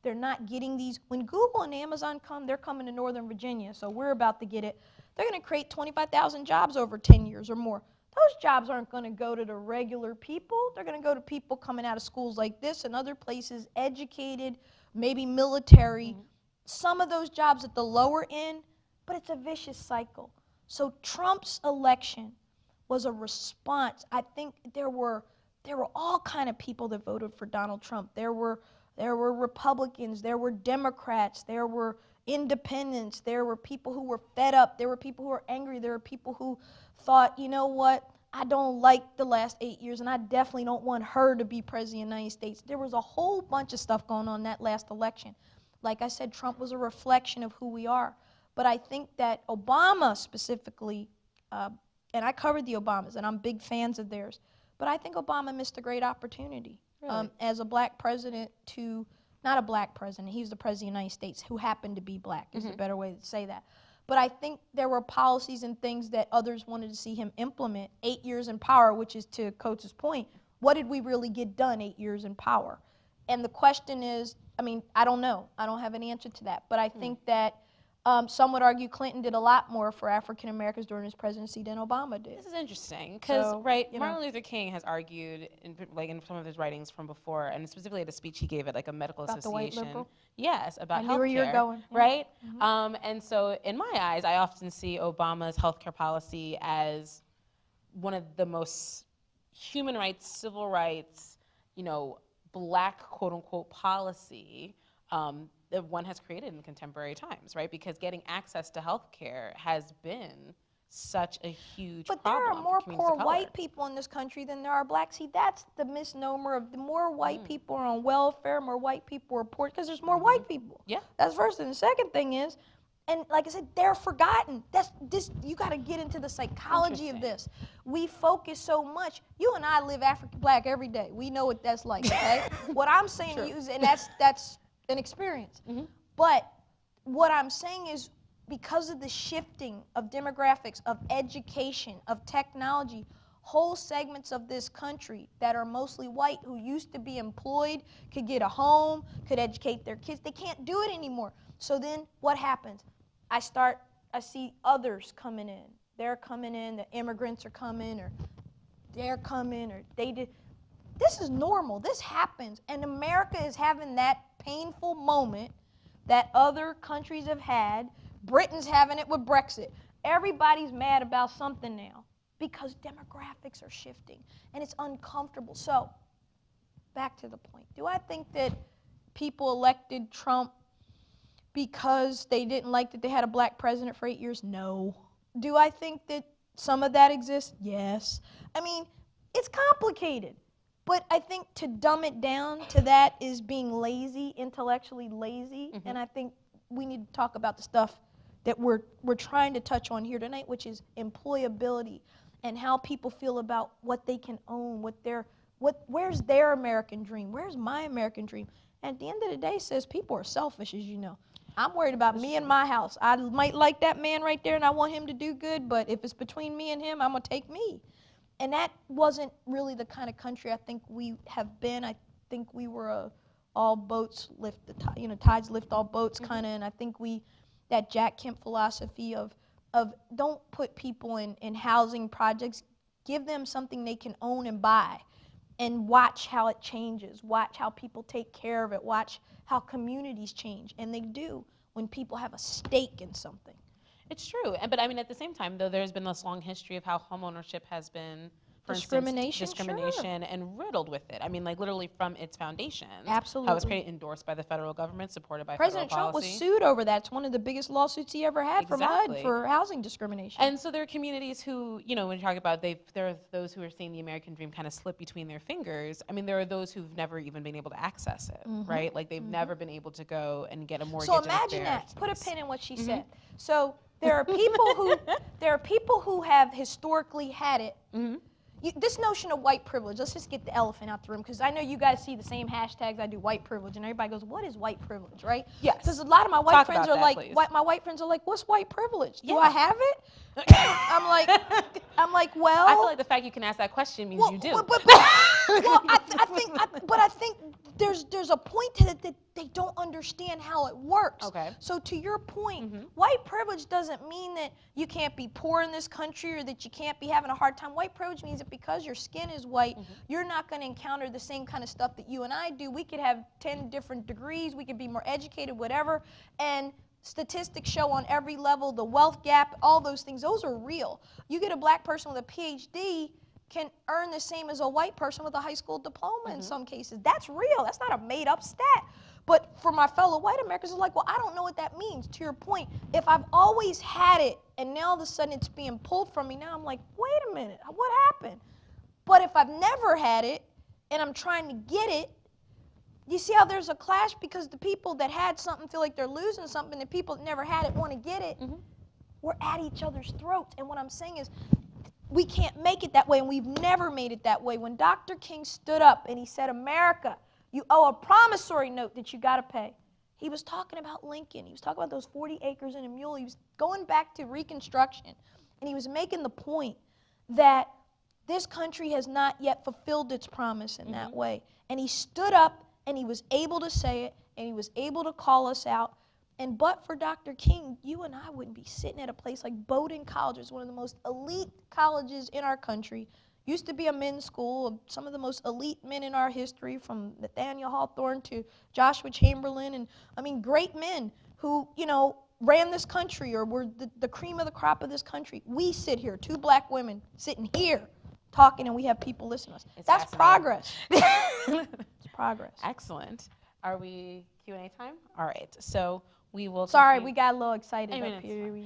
They're not getting these. When Google and Amazon come, they're coming to Northern Virginia, so we're about to get it. They're going to create 25,000 jobs over 10 years or more. Those jobs aren't going to go to the regular people. They're going to go to people coming out of schools like this and other places, educated, maybe military. Some of those jobs at the lower end, but it's a vicious cycle. So Trump's election was a response. I think there were all kind of people that voted for Donald Trump. There were Republicans, there were Democrats, there were independents. There were people who were fed up. There were people who were angry. There were people who thought, you know what, I don't like the last 8 years, and I definitely don't want her to be president of the United States. There was a whole bunch of stuff going on in that last election. Like I said, Trump was a reflection of who we are. But I think that Obama specifically, and I covered the Obamas, and I'm big fans of theirs, but I think Obama missed a great opportunity as a black president to, not a black president, he was the president of the United States who happened to be black, is a better way to say that. But I think there were policies and things that others wanted to see him implement. 8 years in power, which is to Coach's point, what did we really get done 8 years in power? And the question is, I mean, I don't know. I don't have an answer to that. But I think that some would argue Clinton did a lot more for African Americans during his presidency than Obama did. This is interesting because, you Martin Luther King has argued, in some of his writings from before, and specifically at a speech he gave at like a medical About the white association. liberal? Yes, about I healthcare. knew where you were going. Yeah. Right? And so in my eyes, I often see Obama's healthcare policy as one of the most human rights, civil rights, black quote unquote policy that one has created in contemporary times, right? Because getting access to health care has been such a huge But problem. there are more for communities poor of white color. people in this country than there are blacks. See, that's the misnomer of the more white people are on welfare, more white people are poor, because there's more white people. Yeah. That's first. And the second thing is, and like I said, they're forgotten. That's this. You got to get into the psychology of this. We focus so much. You and I live black every day. We know what that's like. Okay. What I'm saying to you is, and that's an experience. But what I'm saying is, because of the shifting of demographics, of education, of technology, whole segments of this country that are mostly white who used to be employed, could get a home, could educate their kids, they can't do it anymore. So then what happens? I see others coming in. They're coming in, the immigrants are coming, or they're coming, or they did. This is normal. This happens. And America is having that painful moment that other countries have had. Britain's having it with Brexit. Everybody's mad about something now because demographics are shifting, and it's uncomfortable. So, back to the point. Do I think that people elected Trump because they didn't like that they had a black president for 8 years? No. Do I think that some of that exists? Yes. I mean, it's complicated. But I think to dumb it down to that is being lazy, intellectually lazy, and I think we need to talk about the stuff that we're trying to touch on here tonight, which is employability and how people feel about what they can own, where's their American dream, where's my American dream. And at the end of the day, says people are selfish, as you know. I'm worried about me and my house. I might like that man right there, and I want him to do good, but if it's between me and him, I'm gonna take me. And that wasn't really the kind of country I think we have been. I think we were all boats lift the tide, tides lift all boats kind of. And I think that Jack Kemp philosophy of don't put people in housing projects, give them something they can own and buy, and watch how it changes. Watch how people take care of it. Watch how communities change, and they do when people have a stake in something. It's true, but I mean, at the same time, though, there's been this long history of how homeownership has been, for Discrimination, instance, discrimination and riddled with it. I mean, like literally from its foundations. Absolutely. How it was created, endorsed by the federal government, supported by President federal Trump was policy. sued over that. It's one of the biggest lawsuits he ever had from HUD Exactly. for housing discrimination. And so there are communities who, when you talk about, there are those who are seeing the American dream kind of slip between their fingers. I mean, there are those who've never even been able to access it, right? Like they've never been able to go and get a mortgage. So imagine that. Put a pin in what she said. So there are people who have historically had it. This notion of white privilege, let's just get the elephant out the room, because I know you guys see the same hashtags I do, white privilege, and everybody goes, what is white privilege, right? Yes. Because a lot of my white friends are like, my white friends are like, what's white privilege? Do I have it? I'm like, well. I feel like the fact you can ask that question means you do. I think there's a point to it that they don't understand how it works. Okay. So to your point, white privilege doesn't mean that you can't be poor in this country or that you can't be having a hard time. White privilege means that because your skin is white, you're not going to encounter the same kind of stuff that you and I do. We could have 10 different degrees, we could be more educated, whatever, and statistics show on every level, the wealth gap, all those things, those are real. You get a black person with a PhD can earn the same as a white person with a high school diploma in some cases. That's real. That's not a made-up stat. But for my fellow white Americans, it's like, well, I don't know what that means. To your point, if I've always had it and now all of a sudden it's being pulled from me, now I'm like, wait a minute, what happened? But if I've never had it and I'm trying to get it, you see how there's a clash because the people that had something feel like they're losing something, and the people that never had it want to get it. We're at each other's throats. And what I'm saying is, we can't make it that way, and we've never made it that way. When Dr. King stood up and he said, America, you owe a promissory note that you got to pay. He was talking about Lincoln. He was talking about those 40 acres and a mule. He was going back to Reconstruction, and he was making the point that this country has not yet fulfilled its promise in that way. And he stood up, and he was able to say it, and he was able to call us out. And but for Dr. King, you and I wouldn't be sitting at a place like Bowdoin College, which is one of the most elite colleges in our country. Used to be a men's school of some of the most elite men in our history, from Nathaniel Hawthorne to Joshua Chamberlain, and I mean great men who, you know, ran this country or were the cream of the crop of this country. We sit here, two black women sitting here talking, and we have people listening to us. That's progress. It's progress. Excellent. Are we Q&A time? All right. So we will. Sorry, we got a little excited up here.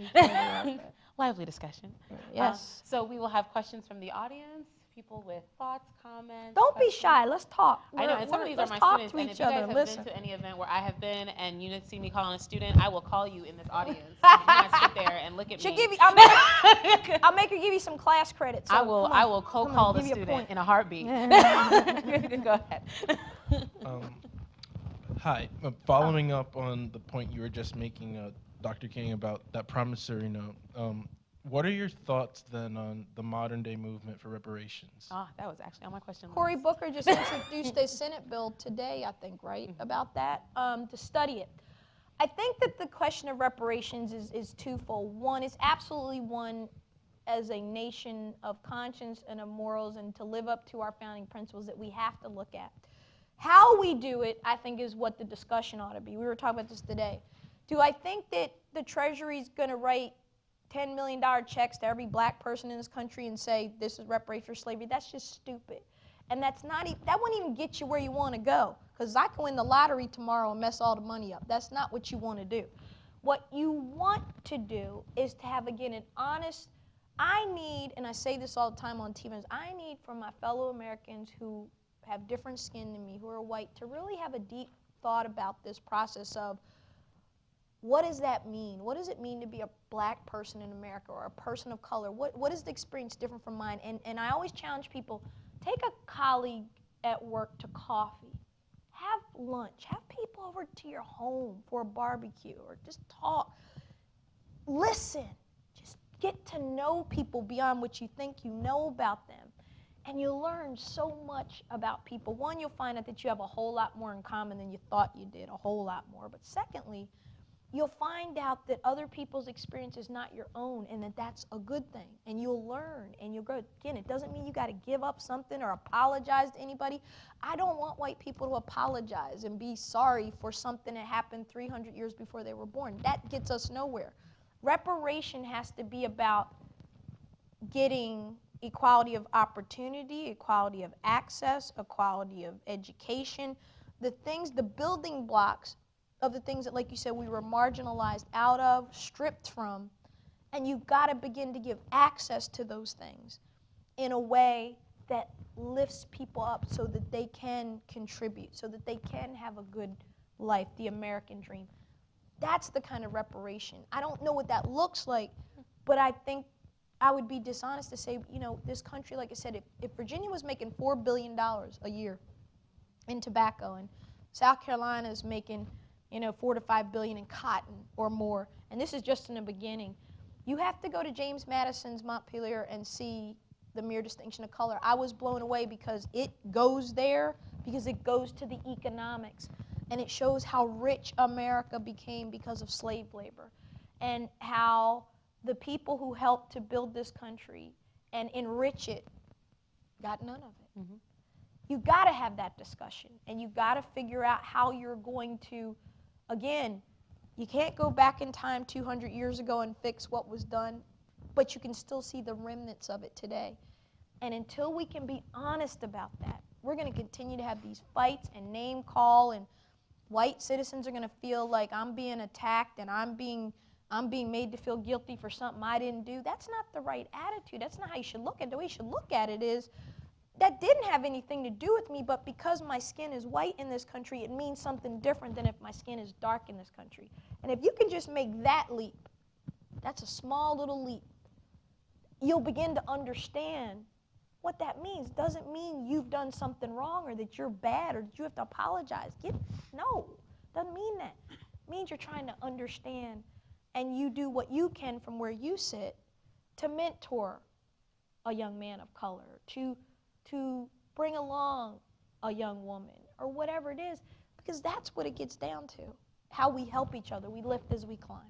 Lively discussion. Yes. So we will have questions from the audience, people with thoughts, comments. Don't be questions. shy. Let's talk. I know, and some of these are my students, and if you guys have been to any event where I have been and you see me calling a student, I will call you in this audience. You guys sit there and look at me. I'll make her give you some class credit. So I will co-call the student in a heartbeat. Go ahead. Hi. Following up on the point you were just making, Dr. King, about that promissory note, what are your thoughts then on the modern day movement for reparations? That was actually on my question list. Cory Booker just introduced a Senate bill today, I think, right, about that, to study it. I think that the question of reparations is twofold. One, it's absolutely one as a nation of conscience and of morals and to live up to our founding principles that we have to look at. How we do it, I think, is what the discussion ought to be. We were talking about this today. Do I think that the Treasury's going to write $10 million checks to every black person in this country and say this is reparation for slavery? That's just stupid. And that's not that wouldn't even get you where you want to go, because I can win the lottery tomorrow and mess all the money up. That's not what you want to do. What you want to do is to have, again, an honest, I need, and I say this all the time on TV, I need from my fellow Americans who have different skin than me, who are white, to really have a deep thought about this process of, what does that mean? What does it mean to be a black person in America or a person of color? What is the experience different from mine? And I always challenge people, take a colleague at work to coffee. Have lunch. Have people over to your home for a barbecue or just talk. Listen. Just get to know people beyond what you think you know about them. And you'll learn so much about people. One, you'll find out that you have a whole lot more in common than you thought you did, a whole lot more. But secondly, you'll find out that other people's experience is not your own, and that that's a good thing. And you'll learn, and you'll grow. Again, it doesn't mean you got to give up something or apologize to anybody. I don't want white people to apologize and be sorry for something that happened 300 years before they were born. That gets us nowhere. Reparation has to be about getting equality of opportunity, equality of access, equality of education, the things, the building blocks of the things that, like you said, we were marginalized out of, stripped from, and you've got to begin to give access to those things in a way that lifts people up so that they can contribute, so that they can have a good life, the American dream. That's the kind of reparation. I don't know what that looks like, but I think I would be dishonest to say, you know, this country, like I said, if Virginia was making $4 billion a year in tobacco, and South Carolina is making, you know, $4 to $5 billion in cotton or more, and this is just in the beginning, you have to go to James Madison's Montpelier and see the mere distinction of color. I was blown away because it goes there, because it goes to the economics, and it shows how rich America became because of slave labor, and how the people who helped to build this country and enrich it got none of it. Mm-hmm. You've got to have that discussion, and you've got to figure out how you're going to, again, you can't go back in time 200 years ago and fix what was done, but you can still see the remnants of it today. And until we can be honest about that, we're going to continue to have these fights and name call and white citizens are going to feel like I'm being attacked and I'm being made to feel guilty for something I didn't do. That's not the right attitude. That's not how you should look at it. The way you should look at it is, that didn't have anything to do with me, but because my skin is white in this country, it means something different than if my skin is dark in this country. And if you can just make that leap, that's a small little leap, you'll begin to understand what that means. Doesn't mean you've done something wrong or that you're bad or that you have to apologize. No, doesn't mean that. It means you're trying to understand and you do what you can from where you sit to mentor a young man of color, to bring along a young woman or whatever it is, because that's what it gets down to, how we help each other. We lift as we climb.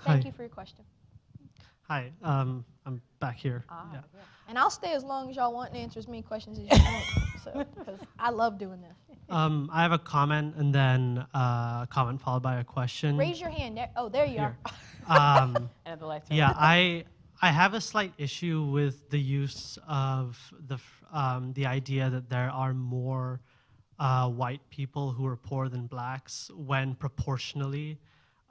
Thank you for your question. Hi, I'm back here. Yeah. And I'll stay as long as y'all want and answer as many questions as you want, so, because I love doing this. I have a comment and then a comment followed by a question. Raise your hand. There you Here. are. And at the lights. Yeah, I have a slight issue with the use of the idea that there are more white people who are poorer than blacks when proportionally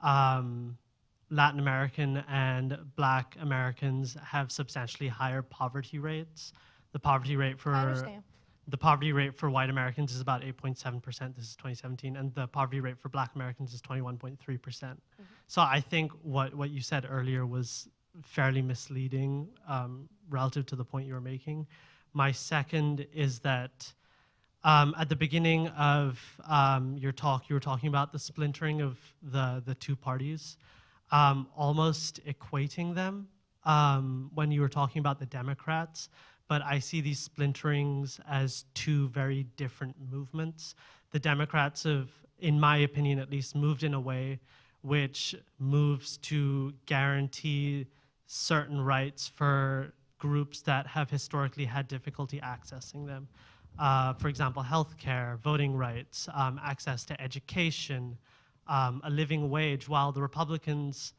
Latin American and Black Americans have substantially higher poverty rates. The poverty rate I understand. the poverty rate for white Americans is about 8.7%. This is 2017, and the poverty rate for Black Americans is 21.3%. So I think what you said earlier was fairly misleading relative to the point you were making. My second is that at the beginning of your talk, you were talking about the splintering of the two parties, almost equating them when you were talking about the Democrats. But I see these splinterings as two very different movements. The Democrats have, in my opinion at least, moved in a way which moves to guarantee certain rights for groups that have historically had difficulty accessing them. For example, healthcare, voting rights, access to education, a living wage, while the Republicans,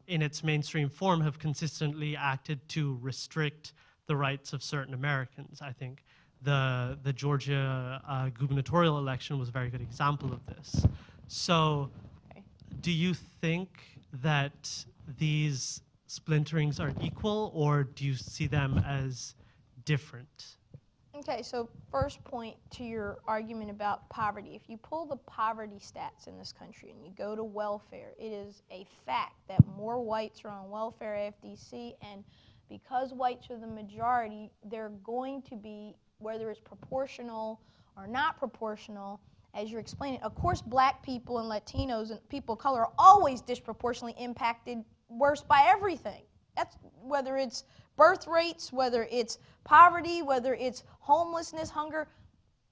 in its mainstream form, have consistently acted to restrict the rights of certain Americans. I think the Georgia gubernatorial election was a very good example of this. So do you think that these splinterings are equal, or do you see them as different? Okay, so first point to your argument about poverty. If you pull the poverty stats in this country and you go to welfare, it is a fact that more whites are on welfare FDC, and because whites are the majority, they're going to be, whether it's proportional or not proportional, as you're explaining. Of course, black people and Latinos and people of color are always disproportionately impacted worse by everything. That's whether it's birth rates, whether it's poverty, whether it's homelessness, hunger.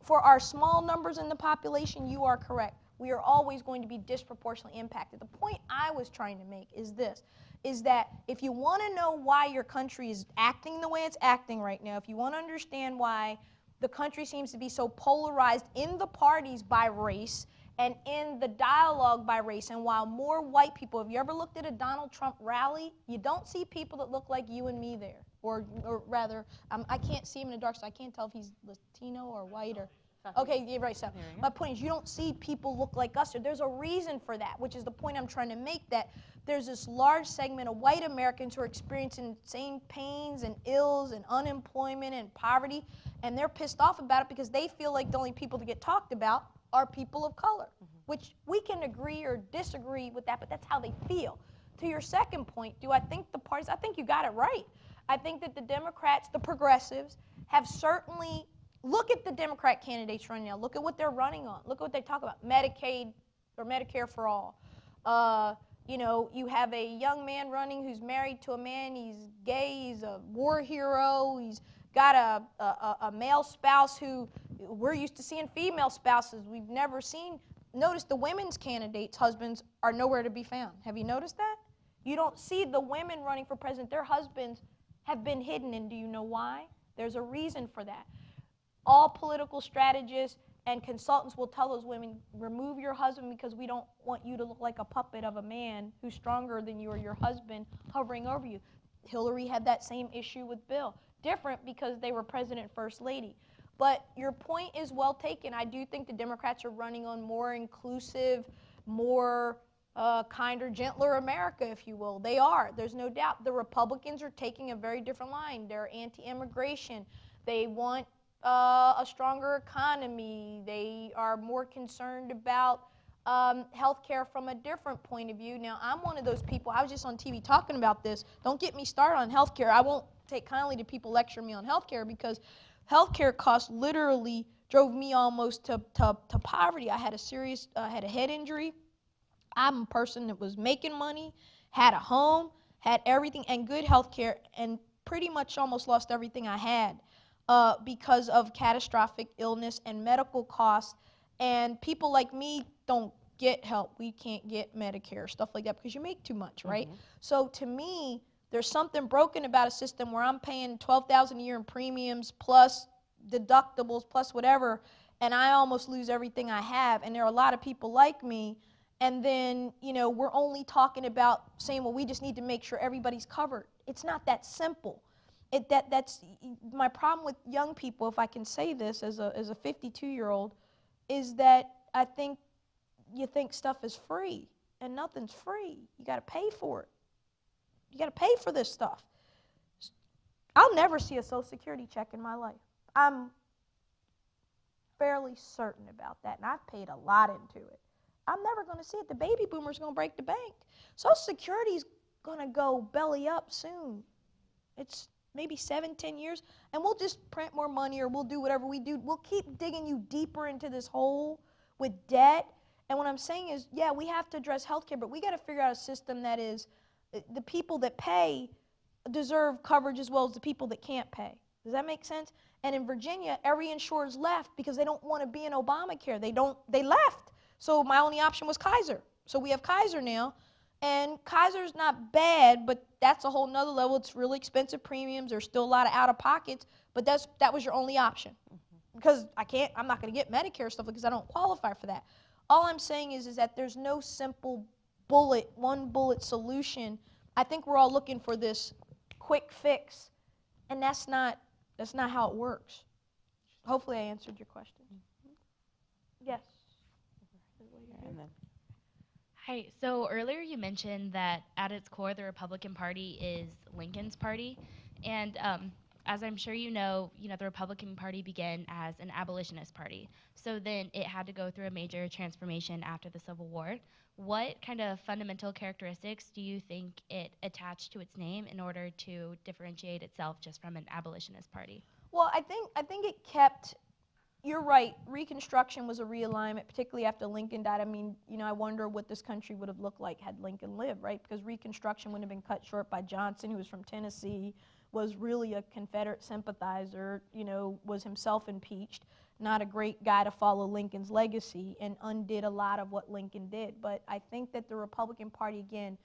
For our small numbers in the population, you are correct. We are always going to be disproportionately impacted. The point I was trying to make is this, is that if you want to know why your country is acting the way it's acting right now, if you want to understand why the country seems to be so polarized in the parties by race and in the dialogue by race, and while more white people, have you ever looked at a Donald Trump rally? You don't see people that look like you and me there. Or rather, I can't see him in the dark, so I can't tell if he's Latino or white or... Okay, yeah, right, so my point is you don't see people look like us. So there's a reason for that, which is the point I'm trying to make, that there's this large segment of white Americans who are experiencing the same pains and ills and unemployment and poverty, and they're pissed off about it because they feel like the only people to get talked about are people of color, which we can agree or disagree with that, but that's how they feel. To your second point, do I think the parties, I think you got it right. I think that the Democrats, the progressives, have certainly, look at the Democrat candidates running now. Look at what they're running on. Look at what they talk about, Medicaid or Medicare for all. You know, you have a young man running who's married to a man, he's gay, he's a war hero, he's got a male spouse who, we're used to seeing female spouses. We've never seen, notice the women's candidates' husbands are nowhere to be found. Have you noticed that? You don't see the women running for president. Their husbands have been hidden, and do you know why? There's a reason for that. All political strategists and consultants will tell those women, remove your husband because we don't want you to look like a puppet of a man who's stronger than you or your husband hovering over you. Hillary had that same issue with Bill. Different because they were president and first lady. But your point is well taken. I do think the Democrats are running on more inclusive, more kinder, gentler America, if you will. They are. There's no doubt. The Republicans are taking a very different line. They're anti-immigration. They want a stronger economy. They are more concerned about health care from a different point of view. Now, I'm one of those people. I was just on TV talking about this. Don't get me started on health care. I won't take kindly to people lecturing me on health care because health care costs literally drove me almost to poverty. I had had a head injury. I'm a person that was making money, had a home, had everything, and good health care, and pretty much almost lost everything I had because of catastrophic illness and medical costs. And people like me don't get help. We can't get Medicare, stuff like that, because you make too much, right? Mhm. So to me, there's something broken about a system where I'm paying $12,000 a year in premiums plus deductibles plus whatever, and I almost lose everything I have. And there are a lot of people like me. And then, you know, we're only talking about saying, well, we just need to make sure everybody's covered. It's not that simple. That's my problem with young people, if I can say this as a 52-year-old, is that I think you think stuff is free, and nothing's free. You got to pay for it. You got to pay for this stuff. I'll never see a Social Security check in my life. I'm fairly certain about that, and I've paid a lot into it. I'm never going to see it. The baby boomers going to break the bank. Social Security's going to go belly up soon. It's maybe 7-10 years, and we'll just print more money or we'll do whatever we do. We'll keep digging you deeper into this hole with debt. And what I'm saying is, yeah, we have to address healthcare, but we got to figure out a system that is the people that pay deserve coverage as well as the people that can't pay. Does that make sense? And in Virginia, every insurer's left because they don't want to be in Obamacare. They left. So my only option was Kaiser. So we have Kaiser now. And Kaiser's not bad, but that's a whole nother level. It's really expensive premiums. There's still a lot of out-of-pockets, but that was your only option. Because I'm not going to get Medicare stuff because I don't qualify for that. All I'm saying is that there's no simple one bullet solution. I think we're all looking for this quick fix, and that's not how it works. Hopefully I answered your question. Yes. And then Hi. So earlier you mentioned that at its core, the Republican Party is Lincoln's party, and as I'm sure you know, the Republican Party began as an abolitionist party. So then it had to go through a major transformation after the Civil War. What kind of fundamental characteristics do you think it attached to its name in order to differentiate itself just from an abolitionist party? Well, I think it kept. You're right. Reconstruction was a realignment, particularly after Lincoln died. I mean, I wonder what this country would have looked like had Lincoln lived, right? Because Reconstruction would have been cut short by Johnson, who was from Tennessee, was really a Confederate sympathizer, was himself impeached, not a great guy to follow Lincoln's legacy, and undid a lot of what Lincoln did. But I think that the Republican Party, again,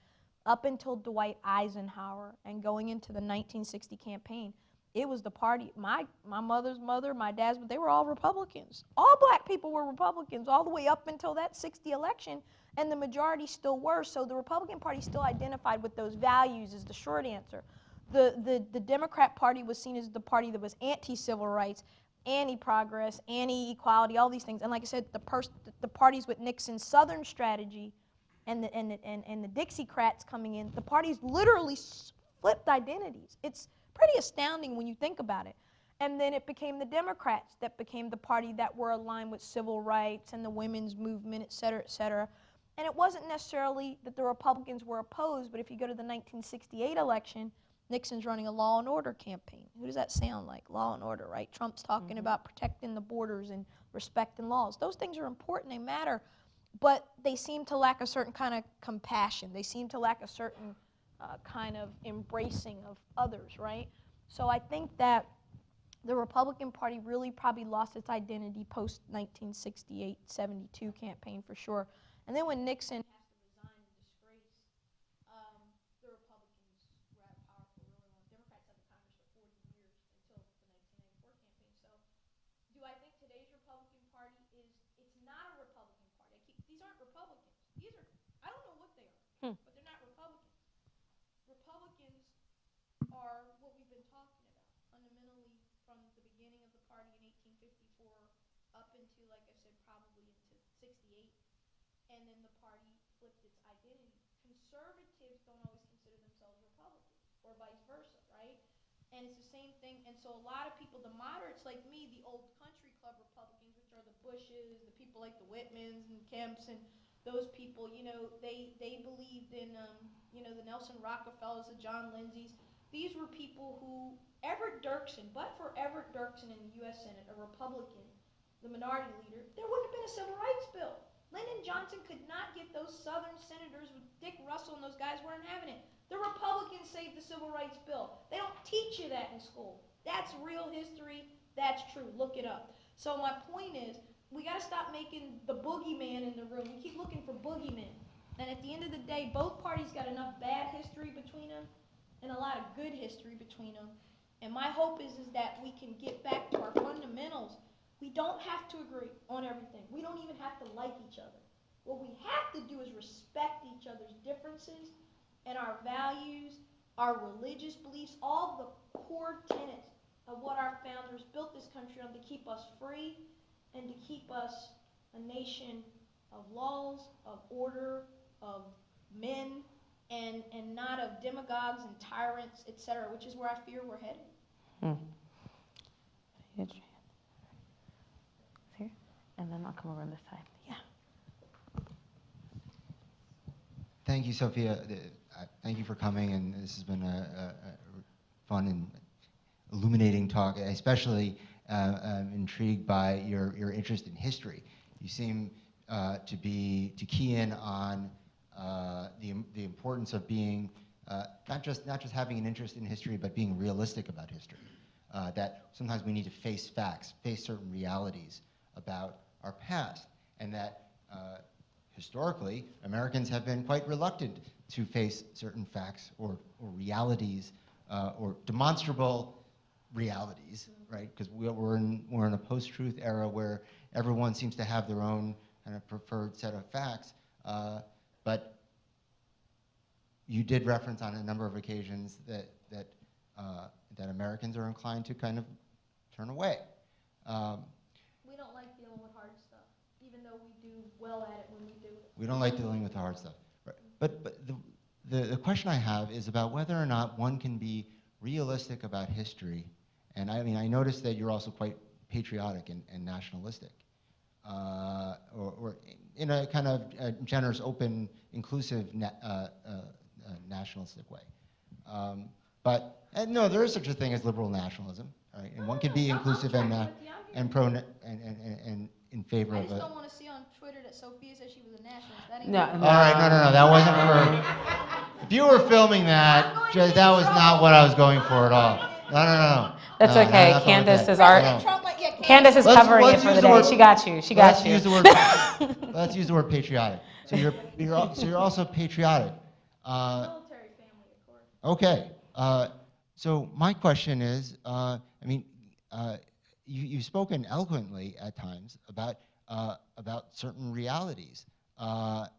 up until Dwight Eisenhower and going into the 1960 campaign, it was the party. My mother's mother, my dad's, they were all Republicans. All black people were Republicans all the way up until that 60 election, and the majority still were. So the Republican Party still identified with those values is the short answer. The Democrat Party was seen as the party that was anti-civil rights, anti-progress, anti-equality, all these things. And like I said, the parties with Nixon's Southern strategy and the Dixiecrats coming in, the parties literally flipped identities. It's pretty astounding when you think about it. And then it became the Democrats that became the party that were aligned with civil rights and the women's movement, et cetera, et cetera. And it wasn't necessarily that the Republicans were opposed, but if you go to the 1968 election, Nixon's running a law and order campaign. Who does that sound like? Law and order, right? Trump's talking about protecting the borders and respecting laws. Those things are important, they matter, but they seem to lack a certain kind of compassion. They seem to lack a certain kind of embracing of others, right? So I think that the Republican Party really probably lost its identity post-1968, 72 campaign for sure. And then when Nixon has to resign in disgrace, the Republicans were out of power for a really long. Democrats had the Congress for 40 years until the 1994 campaign. So do I think today's Republican Party it's not a Republican Party. These aren't Republicans. I don't know what they are, but they're not Republicans. Republicans are what we've been talking about fundamentally from the beginning of the party in 1850 into, like I said, probably into 68, and then the party flipped its identity. Conservatives don't always consider themselves Republican, or vice versa, right? And it's the same thing. And so a lot of people, the moderates like me, the old country club Republicans, which are the Bushes, the people like the Whitmans and Kemps and those people, they believed in, the Nelson Rockefellers, the John Lindsays. These were people who, Everett Dirksen, but for Everett Dirksen in the U.S. Senate, a Republican, the minority leader, there wouldn't have been a civil rights bill. Lyndon Johnson could not get those Southern senators with Dick Russell, and those guys weren't having it. The Republicans saved the civil rights bill. They don't teach you that in school. That's real history. That's true. Look it up. So my point is, we got to stop making the boogeyman in the room. We keep looking for boogeymen. And at the end of the day, both parties got enough bad history between them and a lot of good history between them. And my hope is that we can get back to our fundamentals. We don't have to agree on everything. We don't even have to like each other. What we have to do is respect each other's differences and our values, our religious beliefs, all the core tenets of what our founders built this country on to keep us free and to keep us a nation of laws, of order, of men, and not of demagogues and tyrants, etc., which is where I fear we're headed. Here, and then I'll come over on this side. Yeah. Thank you, Sophia. Thank you for coming, and this has been a fun and illuminating talk. Especially intrigued by your interest in history. You seem to key in on the importance of being not just having an interest in history, but being realistic about history. That sometimes we need to face facts, face certain realities about our past, and that historically, Americans have been quite reluctant to face certain facts or realities or demonstrable realities, right? Because we're in a post-truth era where everyone seems to have their own kind of preferred set of facts. But you did reference on a number of occasions that Americans are inclined to kind of turn away. We don't like dealing with hard stuff, even though we do well at it when we do it. We don't like dealing with the hard stuff. Right. But the question I have is about whether or not one can be realistic about history. And I mean, I noticed that you're also quite patriotic and nationalistic, or in a kind of generous, open, inclusive, nationalistic way. And no, there is such a thing as liberal nationalism, right? And one can be inclusive and pro and in favor I of just it. don't want to see on Twitter that Sophia said she was a nationalist. That ain't No, good. no. All right, no, that wasn't for. If you were filming that, that was not what I was going for at all. No. That's No, okay. not Candace is President Trump, like, yeah, Candace is covering it for use the the day. word- She got you. She got Let's you. use the word. Let's use the word patriotic. So you're also patriotic. military family, of course. Okay. So my question is, you've spoken eloquently at times about certain realities, but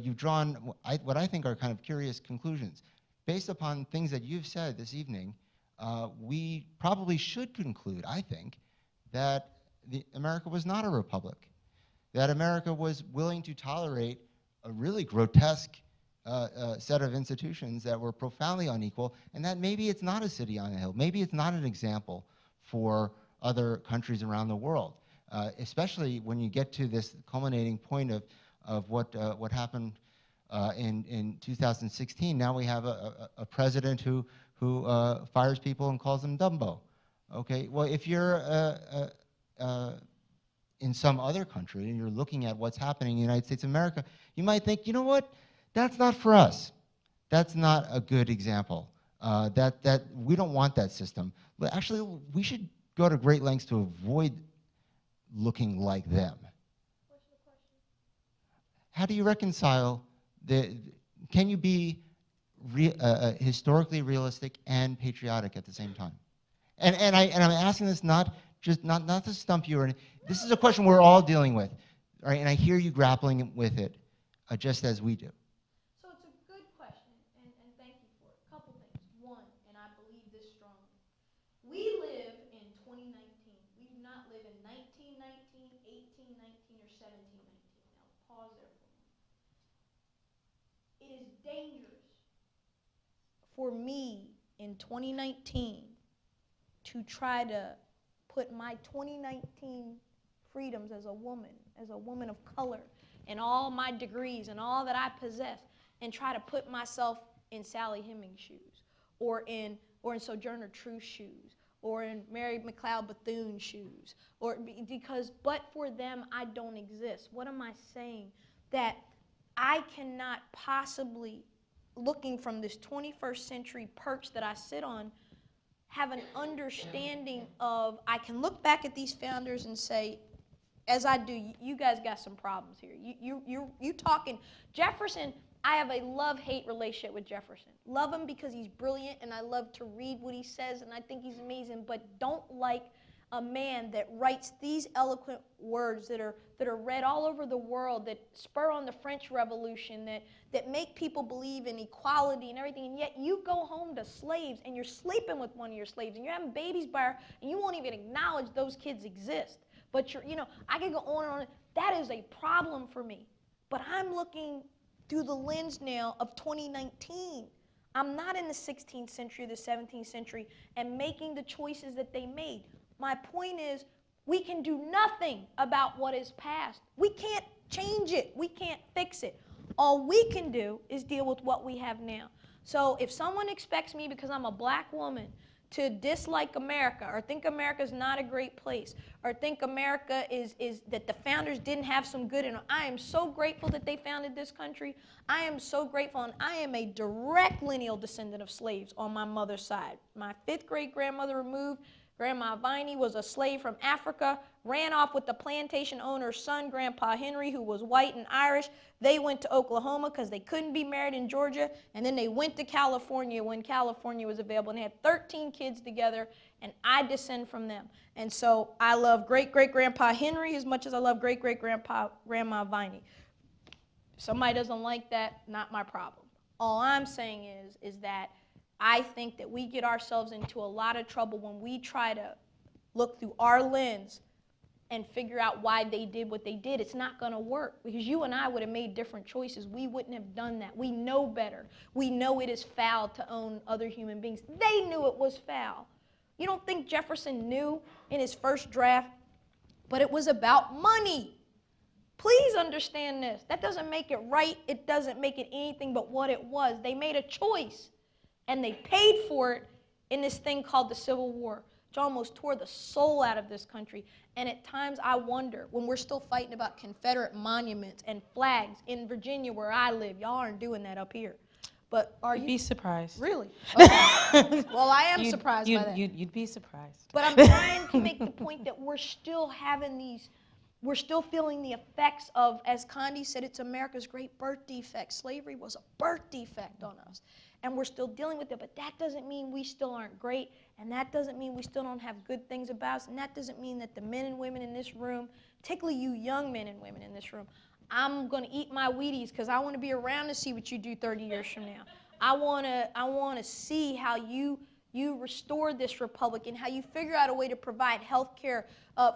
you've drawn what I think are kind of curious conclusions. Based upon things that you've said this evening, we probably should conclude, I think, that America was not a republic, that America was willing to tolerate a really grotesque set of institutions that were profoundly unequal, and that maybe it's not a city on a hill. Maybe it's not an example for other countries around the world, especially when you get to this culminating point of what happened in 2016. Now we have a president who fires people and calls them Dumbo. Okay, well, if you're in some other country and you're looking at what's happening in the United States of America, you might think, you know what? That's not for us. That's not a good example. That we don't want that system. But actually, we should go to great lengths to avoid looking like them. What's the question? How do you reconcile can you be historically realistic and patriotic at the same time? And I'm asking this not to stump you or anything. This is a question we're all dealing with, right? And I hear you grappling with it, just as we do. So it's a good question, and thank you for it. A couple things. One, and I believe this strongly. We live in 2019. We do not live in 1719. Now, pause there for a moment. It is dangerous for me in 2019 to try to put my 2019 freedoms as a woman of color, and all my degrees and all that I possess, and try to put myself in Sally Hemings' shoes, or in Sojourner Truth's shoes, or in Mary McLeod Bethune's shoes, because but for them I don't exist. What am I saying? That I cannot possibly, looking from this 21st century perch that I sit on, have an understanding of, I can look back at these founders and say, as I do, you guys got some problems here. You talking, Jefferson, I have a love-hate relationship with Jefferson. Love him because he's brilliant, and I love to read what he says, and I think he's amazing, but don't like a man that writes these eloquent words that are read all over the world, that spur on the French Revolution, that make people believe in equality and everything, and yet you go home to slaves, and you're sleeping with one of your slaves, and you're having babies by her, and you won't even acknowledge those kids exist. But I can go on and on. That is a problem for me. But I'm looking through the lens now of 2019. I'm not in the 16th century or the 17th century and making the choices that they made. My point is, we can do nothing about what is past. We can't change it. We can't fix it. All we can do is deal with what we have now. So if someone expects me, because I'm a black woman, to dislike America, or think America's not a great place, or think America is that the founders didn't have some good in it. I am so grateful that they founded this country. I am so grateful, and I am a direct lineal descendant of slaves on my mother's side. My 5th great grandmother removed, Grandma Viney, was a slave from Africa, ran off with the plantation owner's son, Grandpa Henry, who was white and Irish. They went to Oklahoma because they couldn't be married in Georgia, and then they went to California when California was available, and they had 13 kids together, and I descend from them. And so I love great-great-grandpa Henry as much as I love great-great-grandma Viney. Somebody doesn't like that, not my problem. All I'm saying is that I think that we get ourselves into a lot of trouble when we try to look through our lens and figure out why they did what they did. It's not going to work, because you and I would have made different choices. We wouldn't have done that. We know better. We know it is foul to own other human beings. They knew it was foul. You don't think Jefferson knew in his first draft? But it was about money. Please understand this. That doesn't make it right. It doesn't make it anything but what it was. They made a choice, and they paid for it in this thing called the Civil War, which almost tore the soul out of this country. And at times I wonder, when we're still fighting about Confederate monuments and flags in Virginia where I live, y'all aren't doing that up here. But are you? You'd be surprised. Really? Okay. Well, I am surprised by that. You'd be surprised. But I'm trying to make the point that we're still having these, we're still feeling the effects of, as Condi said, it's America's great birth defect. Slavery was a birth defect on us. And we're still dealing with it, but that doesn't mean we still aren't great, and that doesn't mean we still don't have good things about us, and that doesn't mean that the men and women in this room, particularly you young men and women in this room, I'm going to eat my Wheaties because I want to be around to see what you do 30 years from now. I want to see how you restore this republic and how you figure out a way to provide health care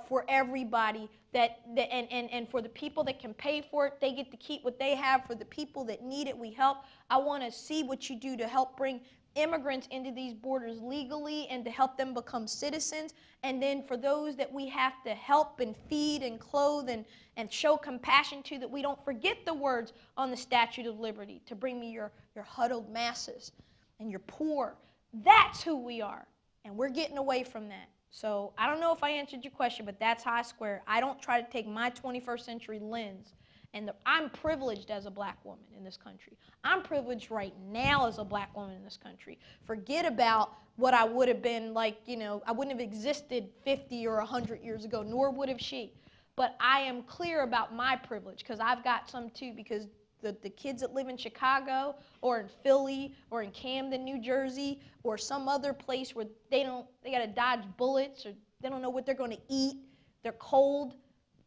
for everybody, and for the people that can pay for it, they get to keep what they have. For the people that need it, we help. I want to see what you do to help bring immigrants into these borders legally and to help them become citizens. And then for those that we have to help and feed and clothe and show compassion to, that we don't forget the words on the Statue of Liberty, to bring me your huddled masses and your poor. That's who we are, and we're getting away from that. So I don't know if I answered your question, but that's how I square it. I don't try to take my 21st century lens, and I'm privileged as a black woman in this country. I'm privileged right now as a black woman in this country. Forget about what I would have been like, I wouldn't have existed 50 or 100 years ago, nor would have she. But I am clear about my privilege, because I've got some too, because the kids that live in Chicago or in Philly or in Camden, New Jersey, or some other place where they got to dodge bullets, or they don't know what they're going to eat, they're cold,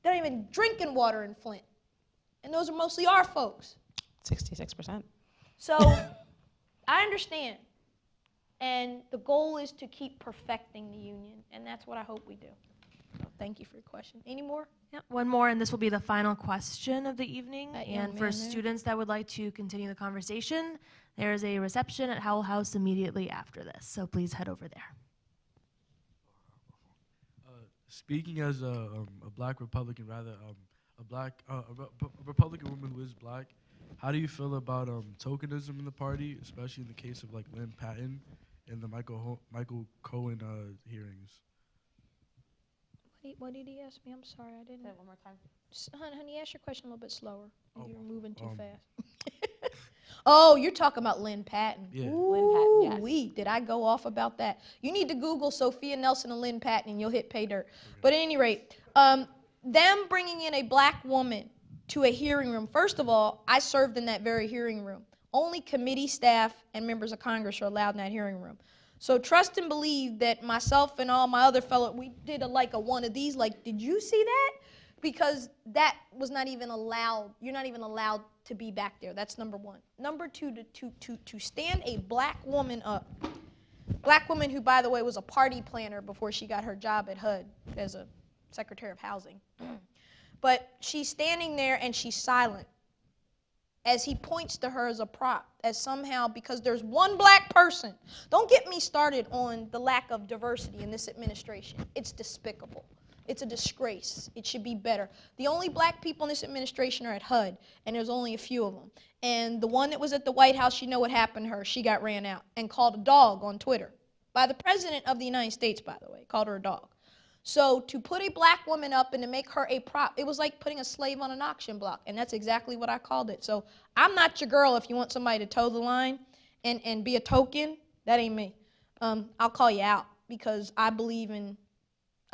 they're not even drinking water in Flint. And those are mostly our folks. 66%. So I understand. And the goal is to keep perfecting the union, and that's what I hope we do. So, thank you for your question. Any more? Yep, one more, and this will be the final question of the evening. That young And for man there. students that would like to continue the conversation, there is a reception at Howell House immediately after this, so please head over there. Speaking as a black Republican, rather, a Republican woman who is black, how do you feel about tokenism in the party, especially in the case of like Lynn Patton and the Michael Cohen hearings? What did he ask me? I'm sorry, I didn't. Say it one more time. Honey, ask your question a little bit slower. Oh, You're moving too um, fast. Oh, you're talking about Lynn Patton. Yeah. Ooh, Lynn Patton, yes. did I go off about that? You need to Google Sophia Nelson and Lynn Patton, and you'll hit pay dirt. But at any rate, them bringing in a black woman to a hearing room. First of all, I served in that very hearing room. Only committee staff and members of Congress are allowed in that hearing room. So trust and believe that myself and all my other fellow, we did a one of these, like, did you see that? Because that was not even allowed. You're not even allowed to be back there. That's number one. Number two, to stand a black woman up. Black woman who, by the way, was a party planner before she got her job at HUD as a Secretary of Housing. But she's standing there and she's silent as he points to her as a prop, as somehow, because there's one black person. Don't get me started on the lack of diversity in this administration. It's despicable. It's a disgrace. It should be better. The only black people in this administration are at HUD, and there's only a few of them. And the one that was at the White House, you know what happened to her. She got ran out and called a dog on Twitter. By the President of the United States, by the way, called her a dog. So to put a black woman up and to make her a prop, it was like putting a slave on an auction block, and that's exactly what I called it. So I'm not your girl if you want somebody to toe the line and be a token. That ain't me. I'll call you out because I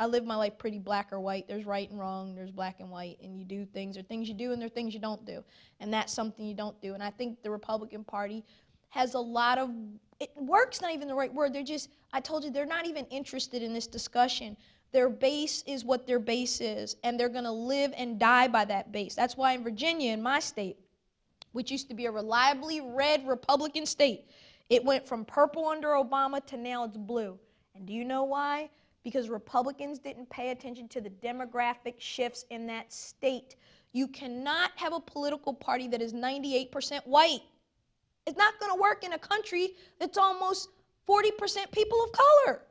live my life pretty black or white. There's right and wrong, there's black and white, and you do things. There are things you do and there are things you don't do, and that's something you don't do. And I think the Republican Party has a lot of, work's not even the right word. I told you, they're not even interested in this discussion. Their base is what their base is, and they're going to live and die by that base. That's why in Virginia, in my state, which used to be a reliably red Republican state, it went from purple under Obama to now it's blue. And do you know why? Because Republicans didn't pay attention to the demographic shifts in that state. You cannot have a political party that is 98% white. It's not going to work in a country that's almost 40% people of color.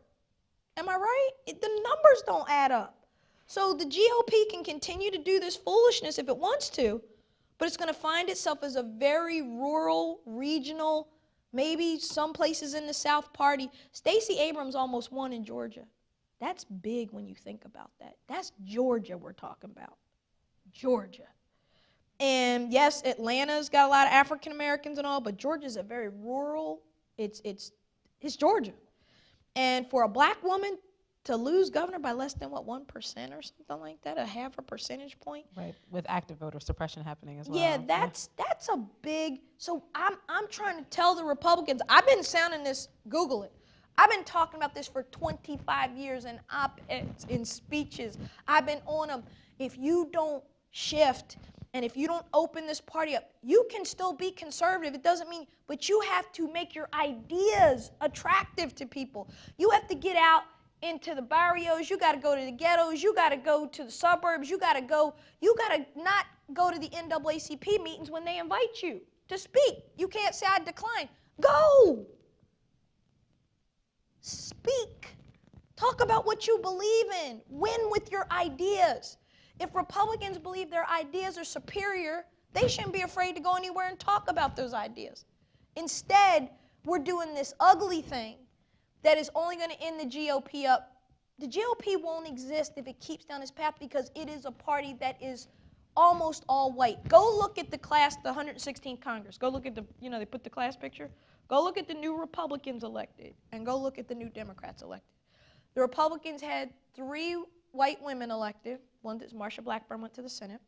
Am I right? The numbers don't add up. So the GOP can continue to do this foolishness if it wants to, but it's going to find itself as a very rural, regional, maybe some places in the South party. Stacey Abrams almost won in Georgia. That's big when you think about that. That's Georgia we're talking about. Georgia. And yes, Atlanta's got a lot of African Americans and all, but Georgia's a very rural, it's Georgia. And for a black woman to lose governor by less than, 1% or something like that, a half a percentage point. Right, with active voter suppression happening as well. Yeah, that's a big, so I'm trying to tell the Republicans, I've been sounding this, Google it. I've been talking about this for 25 years in op-eds, in speeches. I've been on them. If you don't shift and if you don't open this party up, you can still be conservative. It doesn't mean, but you have to make your ideas attractive to people. You have to get out into the barrios. You got to go to the ghettos. You got to go to the suburbs. You got to not go to the NAACP meetings when they invite you to speak. You can't say I decline. Go. Speak. Talk about what you believe in. Win with your ideas. If Republicans believe their ideas are superior, they shouldn't be afraid to go anywhere and talk about those ideas. Instead, we're doing this ugly thing that is only going to end the GOP up. The GOP won't exist if it keeps down this path because it is a party that is almost all white. Go look at the class, the 116th Congress. Go look at they put the class picture. Go look at the new Republicans elected and go look at the new Democrats elected. The Republicans had 3 white women elected. One that's Marsha Blackburn went to the Senate.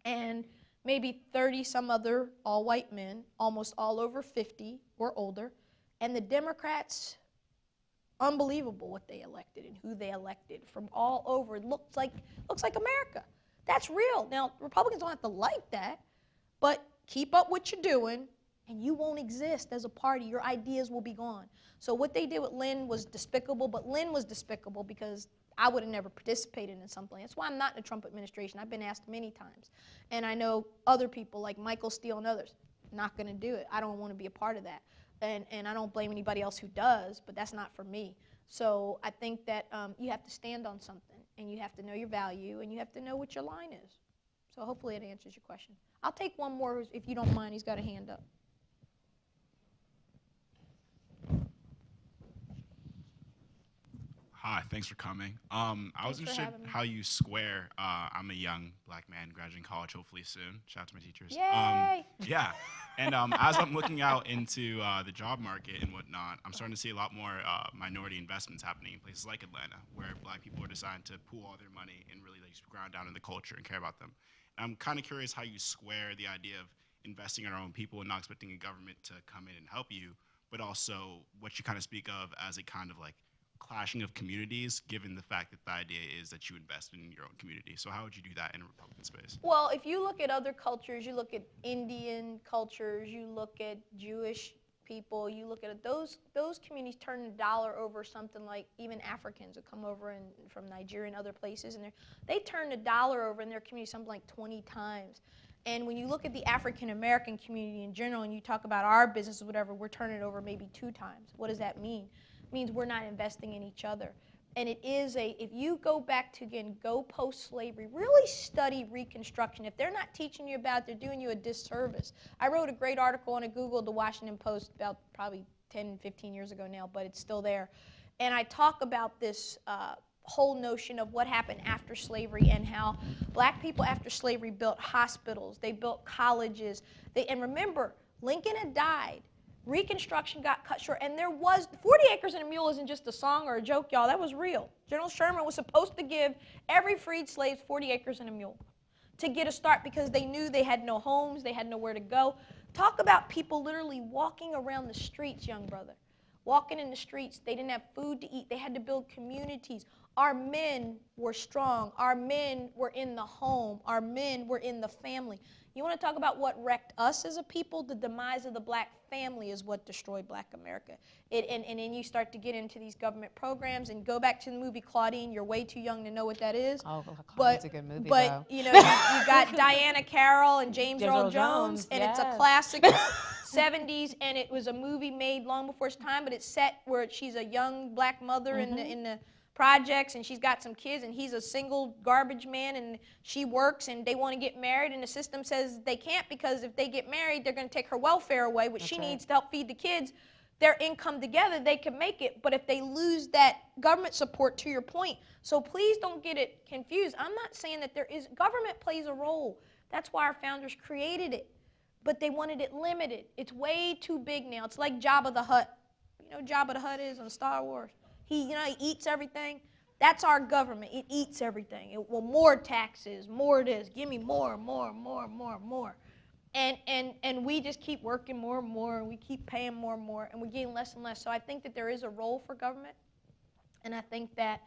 And maybe 30 some other all-white men, almost all over 50 or older. And the Democrats, unbelievable what they elected and who they elected from all over. It looks like America. That's real. Now, Republicans don't have to like that, but keep up what you're doing and you won't exist as a party. Your ideas will be gone. So what they did with Lynn was despicable, but Lynn was despicable because I would have never participated in something. That's why I'm not in the Trump administration. I've been asked many times. And I know other people like Michael Steele and others, not going to do it. I don't want to be a part of that. And I don't blame anybody else who does, but that's not for me. So I think that you have to stand on something, and you have to know your value, and you have to know what your line is. So hopefully it answers your question. I'll take one more if you don't mind. He's got a hand up. Hi, thanks for coming. I was Thanks for interested having me. how you square. I'm a young black man graduating college, hopefully soon. Shout out to my teachers. Yay! Yeah, and as I'm looking out into the job market and whatnot, I'm starting to see a lot more minority investments happening in places like Atlanta, where black people are deciding to pool all their money and really like just ground down in the culture and care about them. And I'm kind of curious how you square the idea of investing in our own people and not expecting a government to come in and help you, but also what you kind of speak of as a kind of like clashing of communities, given the fact that the idea is that you invest in your own community. So how would you do that in a Republican space? Well, if you look at other cultures, you look at Indian cultures, you look at Jewish people, you look at those communities turn the dollar over something like even Africans that come over from Nigeria and other places, and they turn the dollar over in their community something like 20 times. And when you look at the African American community in general, and you talk about our business or whatever, we're turning it over maybe 2 times. What does that mean? It means we're not investing in each other. And it is if you go back to, again, go post-slavery, really study Reconstruction. If they're not teaching you about it, they're doing you a disservice. I wrote a great article on Google, the Washington Post, about probably 10, 15 years ago now, but it's still there. And I talk about this whole notion of what happened after slavery and how black people after slavery built hospitals, they built colleges. And remember, Lincoln had died. Reconstruction got cut short, and there was 40 acres and a mule isn't just a song or a joke, y'all. That was real. General Sherman was supposed to give every freed slave 40 acres and a mule to get a start because they knew they had no homes, they had nowhere to go. Talk about people literally walking around the streets, young brother. Walking in the streets, they didn't have food to eat. They had to build communities. Our men were strong. Our men were in the home. Our men were in the family. You want to talk about what wrecked us as a people? The demise of the black family is what destroyed black America. And then you start to get into these government programs and go back to the movie Claudine. You're way too young to know what that is. Oh, Claudine's a good movie, but though. you know, you got Diana Carroll and James Earl Jones, and yes. it's a classic 70s, and it was a movie made long before its time, but it's set where she's a young black mother in the projects, and she's got some kids, and he's a single garbage man, and she works, and they want to get married, and the system says they can't because if they get married, they're going to take her welfare away, which she needs to help feed the kids. Their income together, they can make it, but if they lose that government support, to your point, so please don't get it confused. I'm not saying that government plays a role. That's why our founders created it, but they wanted it limited. It's way too big now. It's like Jabba the Hutt. You know what Jabba the Hutt is on Star Wars? He eats everything. That's our government. It eats everything. Well, more taxes, more this. Give me more. And we just keep working more and more, and we keep paying more and more, and we're getting less and less. So I think that there is a role for government, and I think that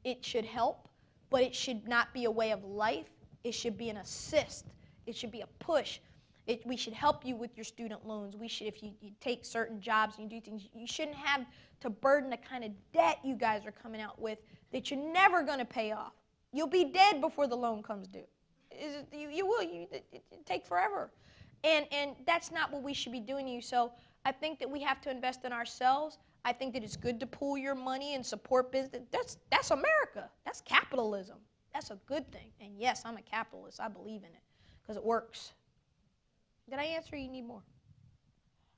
it should help, but it should not be a way of life. It should be an assist. It should be a push. We should help you with your student loans. We should, if you take certain jobs and you do things, you shouldn't have to burden the kind of debt you guys are coming out with that you're never going to pay off. You'll be dead before the loan comes due. You will. It take forever. And that's not what we should be doing to you. So I think that we have to invest in ourselves. I think that it's good to pool your money and support business. That's America. That's capitalism. That's a good thing. And yes, I'm a capitalist. I believe in it because it works. Did I answer or you need more?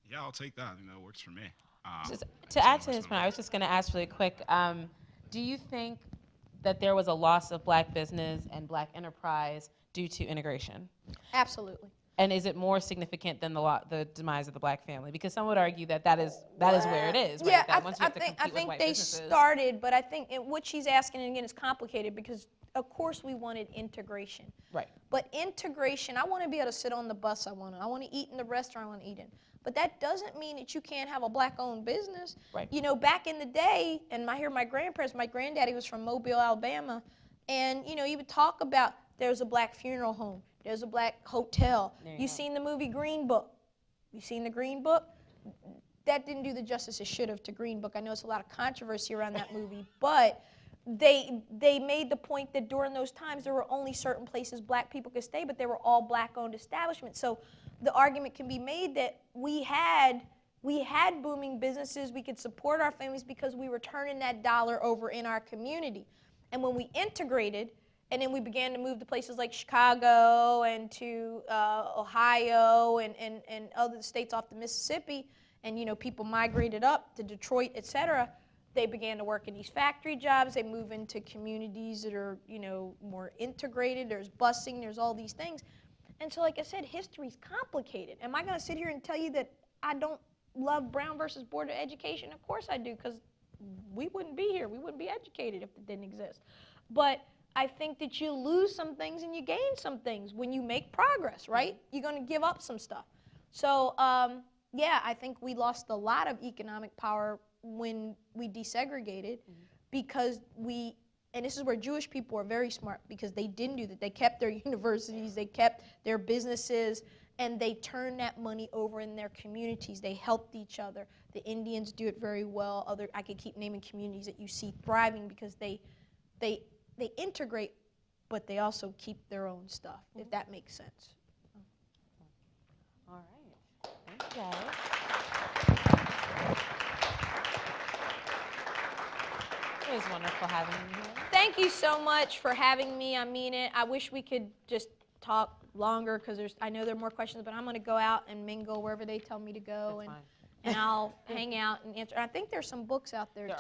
Yeah, I'll take that. It works for me. To add to his point, I was just going to ask really quick, do you think that there was a loss of black business and black enterprise due to integration? Absolutely. And is it more significant than the demise of the black family? Because some would argue that is where it is. Right? Yeah, that once you have to I compete with think white they businesses. started, but I think what she's asking, and again, is complicated because, of course, we wanted integration. Right. But integration, I want to be able to sit on the bus I want to eat in the restaurant I want to eat in. But that doesn't mean that you can't have a black-owned business. Right. You know, back in the day, and I hear my grandparents, my granddaddy was from Mobile, Alabama, and, you know, he would talk about there's a black funeral home, there's a black hotel. You've seen the movie Green Book. You seen the Green Book? That didn't do the justice it should have to Green Book. I know it's a lot of controversy around that movie, but they made the point that during those times there were only certain places black people could stay, but they were all black-owned establishments. So the argument can be made that we had booming businesses, we could support our families because we were turning that dollar over in our community. And when we integrated, and then we began to move to places like Chicago and to Ohio and other states off the Mississippi, and people migrated up to Detroit, et cetera, they began to work in these factory jobs. They move into communities that are more integrated. There's busing, there's all these things. And so like I said, history's complicated. Am I going to sit here and tell you that I don't love Brown versus Board of Education? Of course I do, because we wouldn't be here. We wouldn't be educated if it didn't exist. But I think that you lose some things and you gain some things when you make progress, right? You're going to give up some stuff. So yeah, I think we lost a lot of economic power when we desegregated, because and this is where Jewish people are very smart, because they didn't do that. They kept their universities, they kept their businesses, and they turned that money over in their communities. They helped each other. The Indians do it very well. I could keep naming communities that you see thriving because they integrate, but they also keep their own stuff, if that makes sense. All right. Thank you, guys. It was wonderful having you here. Thank you so much for having me. I mean it. I wish we could just talk longer, because I know there are more questions, but I'm going to go out and mingle wherever they tell me to go, and I'll hang out and answer. I think there's some books out there.